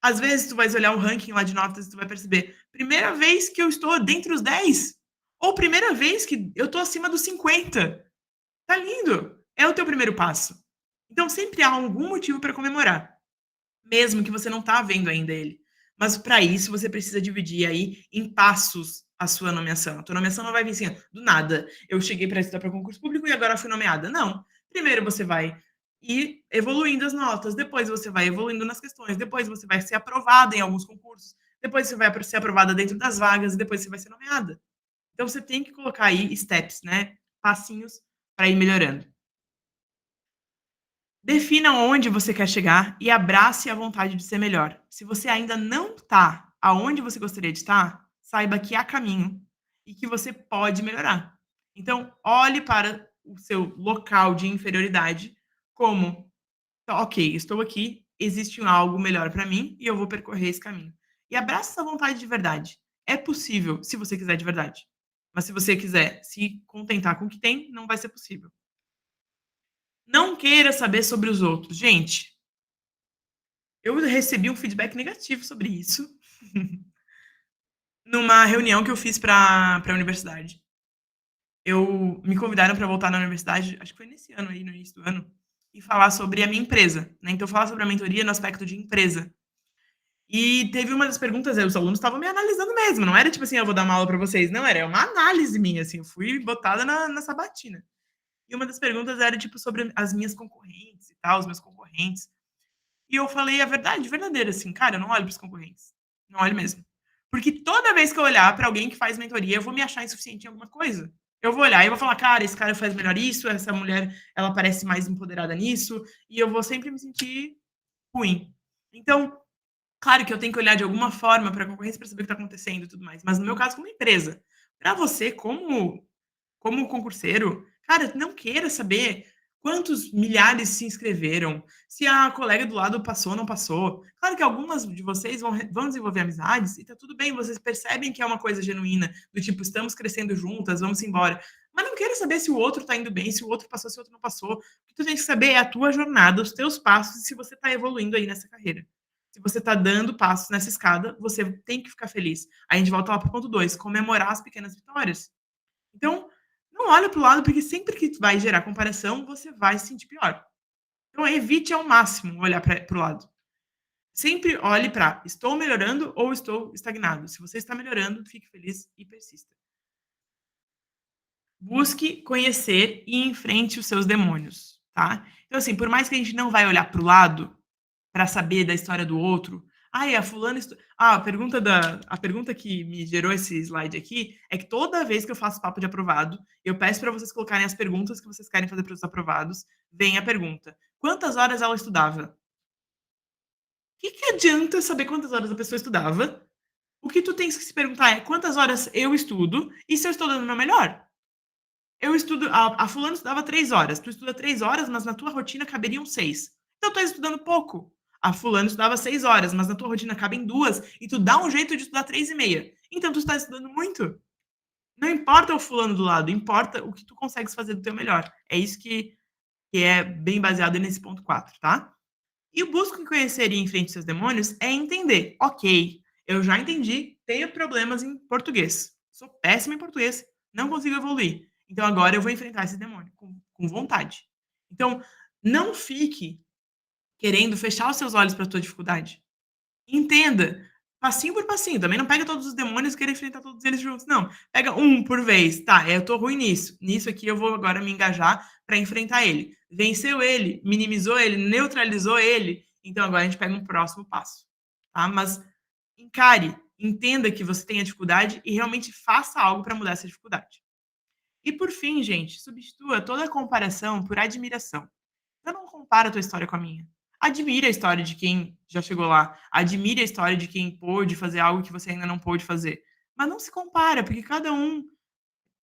Às vezes tu vai olhar um ranking lá de notas e tu vai perceber, primeira vez que eu estou dentre os 10, ou primeira vez que eu estou acima dos 50. Tá lindo! É o teu primeiro passo. Então sempre há algum motivo para comemorar, mesmo que você não tá vendo ainda ele. Mas para isso você precisa dividir aí em passos a sua nomeação. A tua nomeação não vai vir assim, do nada. Eu cheguei para estudar para concurso público e agora fui nomeada. Não. Primeiro você vai ir evoluindo as notas, depois você vai evoluindo nas questões, depois você vai ser aprovada em alguns concursos, depois você vai ser aprovada dentro das vagas, depois você vai ser nomeada. Então você tem que colocar aí steps, né? Passinhos para ir melhorando. Defina onde você quer chegar e abrace a vontade de ser melhor. Se você ainda não está aonde você gostaria de estar, saiba que há caminho e que você pode melhorar. Então, olhe para o seu local de inferioridade como, ok, estou aqui, existe algo melhor para mim e eu vou percorrer esse caminho. E abrace essa vontade de verdade. É possível, se você quiser de verdade. Mas se você quiser se contentar com o que tem, não vai ser possível. Não queira saber sobre os outros. Gente, eu recebi um feedback negativo sobre isso numa reunião que eu fiz para a universidade. Eu me convidaram para voltar na universidade, acho que foi nesse ano aí, no início do ano, e falar sobre a minha empresa, né? Então falar sobre a mentoria no aspecto de empresa. E teve uma das perguntas, os alunos estavam me analisando mesmo, não era tipo assim, eu vou dar uma aula para vocês, não, era uma análise minha, assim, eu fui botada na sabatina. E uma das perguntas era tipo sobre as minhas concorrentes e tal, os meus concorrentes. E eu falei a verdade, verdadeira, assim, cara, eu não olho para os concorrentes. Não olho mesmo. Porque toda vez que eu olhar para alguém que faz mentoria, eu vou me achar insuficiente em alguma coisa. Eu vou olhar e vou falar, cara, esse cara faz melhor isso, essa mulher, ela parece mais empoderada nisso, e eu vou sempre me sentir ruim. Então, claro que eu tenho que olhar de alguma forma para a concorrência para saber o que está acontecendo e tudo mais, mas no meu caso, como empresa, para você, como concurseiro, cara, não queira saber quantos milhares se inscreveram, se a colega do lado passou ou não passou. Claro que algumas de vocês vão desenvolver amizades e tá tudo bem, vocês percebem que é uma coisa genuína, do tipo, estamos crescendo juntas, vamos embora. Mas não quero saber se o outro tá indo bem, se o outro passou, se o outro não passou. O que tu tem que saber é a tua jornada, os teus passos e se você tá evoluindo aí nessa carreira. Se você tá dando passos nessa escada, você tem que ficar feliz. Aí a gente volta lá pro ponto 2, comemorar as pequenas vitórias. Então, não olha para o lado, porque sempre que vai gerar comparação, você vai se sentir pior. Então, evite ao máximo olhar para o lado. Sempre olhe para estou melhorando ou estou estagnado. Se você está melhorando, fique feliz e persista. Busque conhecer e enfrente os seus demônios, tá? Então, assim, por mais que a gente não vai olhar para o lado para saber da história do outro, ai, a fulana a pergunta que me gerou esse slide aqui é que toda vez que eu faço papo de aprovado, eu peço para vocês colocarem as perguntas que vocês querem fazer para os aprovados. Vem a pergunta: quantas horas ela estudava? O que adianta saber quantas horas a pessoa estudava? O que tu tens que se perguntar é quantas horas eu estudo e se eu estou dando o meu melhor. Eu estudo, a fulana estudava 3 horas, tu estuda 3 horas, mas na tua rotina caberiam 6. Então tu tá estudando pouco. A fulana estudava 6 horas, mas na tua rotina cabem 2 e tu dá um jeito de estudar 3 e meia. Então tu está estudando muito. Não importa o fulano do lado, importa o que tu consegues fazer do teu melhor. É isso que é bem baseado nesse ponto 4, tá? E o busco em conhecer e em frente seus demônios é entender. Ok, eu já entendi, tenho problemas em português. Sou péssima em português, não consigo evoluir. Então agora eu vou enfrentar esse demônio com vontade. Então, não fique querendo fechar os seus olhos para a tua dificuldade. Entenda, passinho por passinho. Também não pega todos os demônios e queira enfrentar todos eles juntos, não. Pega um por vez. Tá, eu tô ruim nisso. Nisso aqui eu vou agora me engajar para enfrentar ele. Venceu ele, minimizou ele, neutralizou ele. Então agora a gente pega um próximo passo. Tá? Mas encare, entenda que você tem a dificuldade e realmente faça algo para mudar essa dificuldade. E por fim, gente, substitua toda a comparação por admiração. Eu não comparo a tua história com a minha. Admire a história de quem já chegou lá. Admire a história de quem pôde fazer algo que você ainda não pôde fazer. Mas não se compara, porque cada um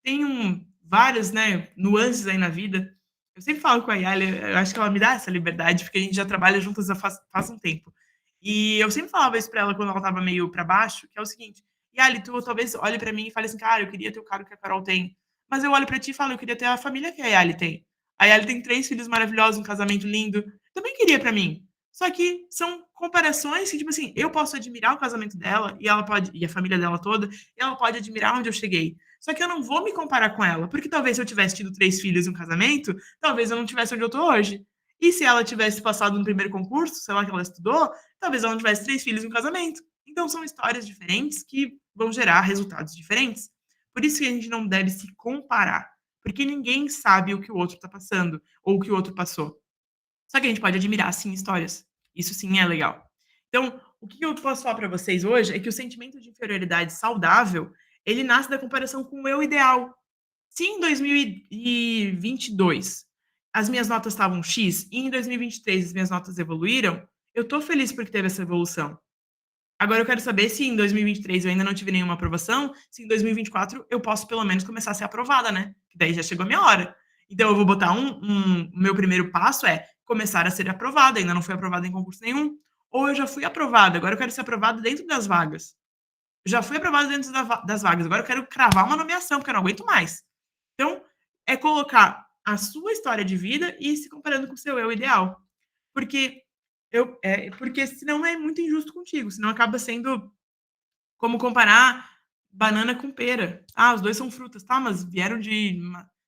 tem várias, né, nuances aí na vida. Eu sempre falo com a Yali, eu acho que ela me dá essa liberdade, porque a gente já trabalha juntas faz um tempo. E eu sempre falava isso pra ela quando ela tava meio pra baixo, que é o seguinte: Yali, tu talvez olhe pra mim e fale assim, cara, eu queria ter o cargo que a Carol tem. Mas eu olho pra ti e falo, eu queria ter a família que a Yali tem. A Yali tem 3 filhos maravilhosos, um casamento lindo. Também queria pra mim. Só que são comparações que, tipo assim, eu posso admirar o casamento dela e ela pode, e a família dela toda, e ela pode admirar onde eu cheguei. Só que eu não vou me comparar com ela, porque talvez se eu tivesse tido 3 filhos e um casamento, talvez eu não tivesse onde eu tô hoje. E se ela tivesse passado no primeiro concurso, sei lá que ela estudou, talvez ela não tivesse 3 filhos e um casamento. Então são histórias diferentes que vão gerar resultados diferentes. Por isso que a gente não deve se comparar, porque ninguém sabe o que o outro está passando ou o que o outro passou. Só que a gente pode admirar, sim, histórias. Isso sim é legal. Então, o que eu posso falar para vocês hoje é que o sentimento de inferioridade saudável, ele nasce da comparação com o eu ideal. Se em 2022 as minhas notas estavam X e em 2023 as minhas notas evoluíram, eu estou feliz porque teve essa evolução. Agora eu quero saber se em 2023 eu ainda não tive nenhuma aprovação, se em 2024 eu posso pelo menos começar a ser aprovada, né? Que daí já chegou a minha hora. Então eu vou botar o meu primeiro passo é começar a ser aprovada, ainda não fui aprovada em concurso nenhum, ou eu já fui aprovada, agora eu quero ser aprovada dentro das vagas. Eu já fui aprovada dentro das vagas, agora eu quero cravar uma nomeação, porque eu não aguento mais. Então, é colocar a sua história de vida e ir se comparando com o seu eu ideal. Porque porque senão é muito injusto contigo, senão acaba sendo como comparar banana com pera. Ah, os dois são frutas, tá, mas vieram de,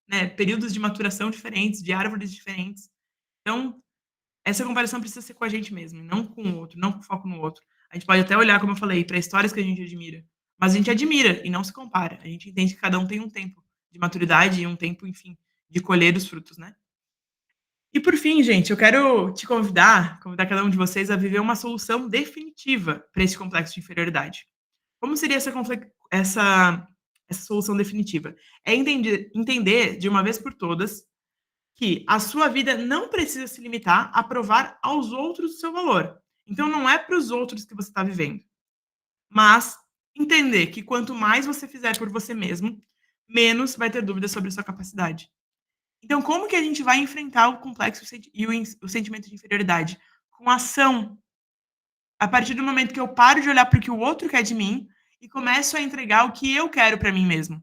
né, períodos de maturação diferentes, de árvores diferentes. Então, essa comparação precisa ser com a gente mesmo, não com o outro, não com foco no outro. A gente pode até olhar, como eu falei, para histórias que a gente admira, mas a gente admira e não se compara. A gente entende que cada um tem um tempo de maturidade e um tempo, enfim, de colher os frutos, né? E por fim, gente, eu quero te convidar cada um de vocês a viver uma solução definitiva para esse complexo de inferioridade. Como seria essa solução definitiva? É entender de uma vez por todas que a sua vida não precisa se limitar a provar aos outros o seu valor. Então não é para os outros que você está vivendo, mas entender que quanto mais você fizer por você mesmo, menos vai ter dúvida sobre a sua capacidade. Então, como que a gente vai enfrentar o complexo e o sentimento de inferioridade? Com ação. A partir do momento que eu paro de olhar para o que o outro quer de mim e começo a entregar o que eu quero para mim mesmo.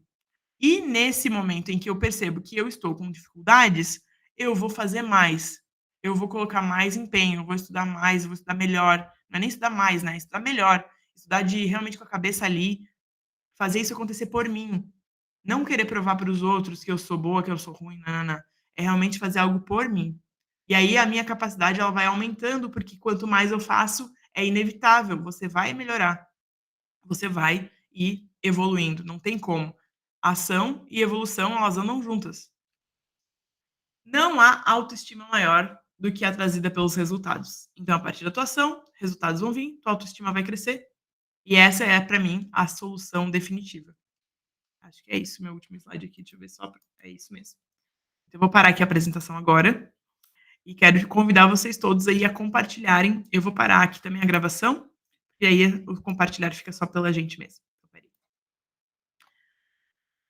E nesse momento em que eu percebo que eu estou com dificuldades, eu vou fazer mais. Eu vou colocar mais empenho, eu vou estudar mais, eu vou estudar melhor. Não é nem estudar mais, né? Estudar melhor. Estudar de realmente com a cabeça ali, fazer isso acontecer por mim. Não querer provar para os outros que eu sou boa, que eu sou ruim, nana. É realmente fazer algo por mim. E aí a minha capacidade ela vai aumentando, porque quanto mais eu faço, é inevitável, você vai melhorar. Você vai ir evoluindo, não tem como. Ação e evolução, elas andam juntas. Não há autoestima maior do que a trazida pelos resultados. Então, a partir da tua ação, resultados vão vir, tua autoestima vai crescer. E essa é, para mim, a solução definitiva. Acho que é isso, meu último slide aqui, deixa eu ver só. É isso mesmo. Então, eu vou parar aqui a apresentação agora e quero convidar vocês todos aí a compartilharem. Eu vou parar aqui também a gravação e aí o compartilhar fica só pela gente mesmo. Então, peraí.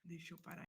Deixa eu parar.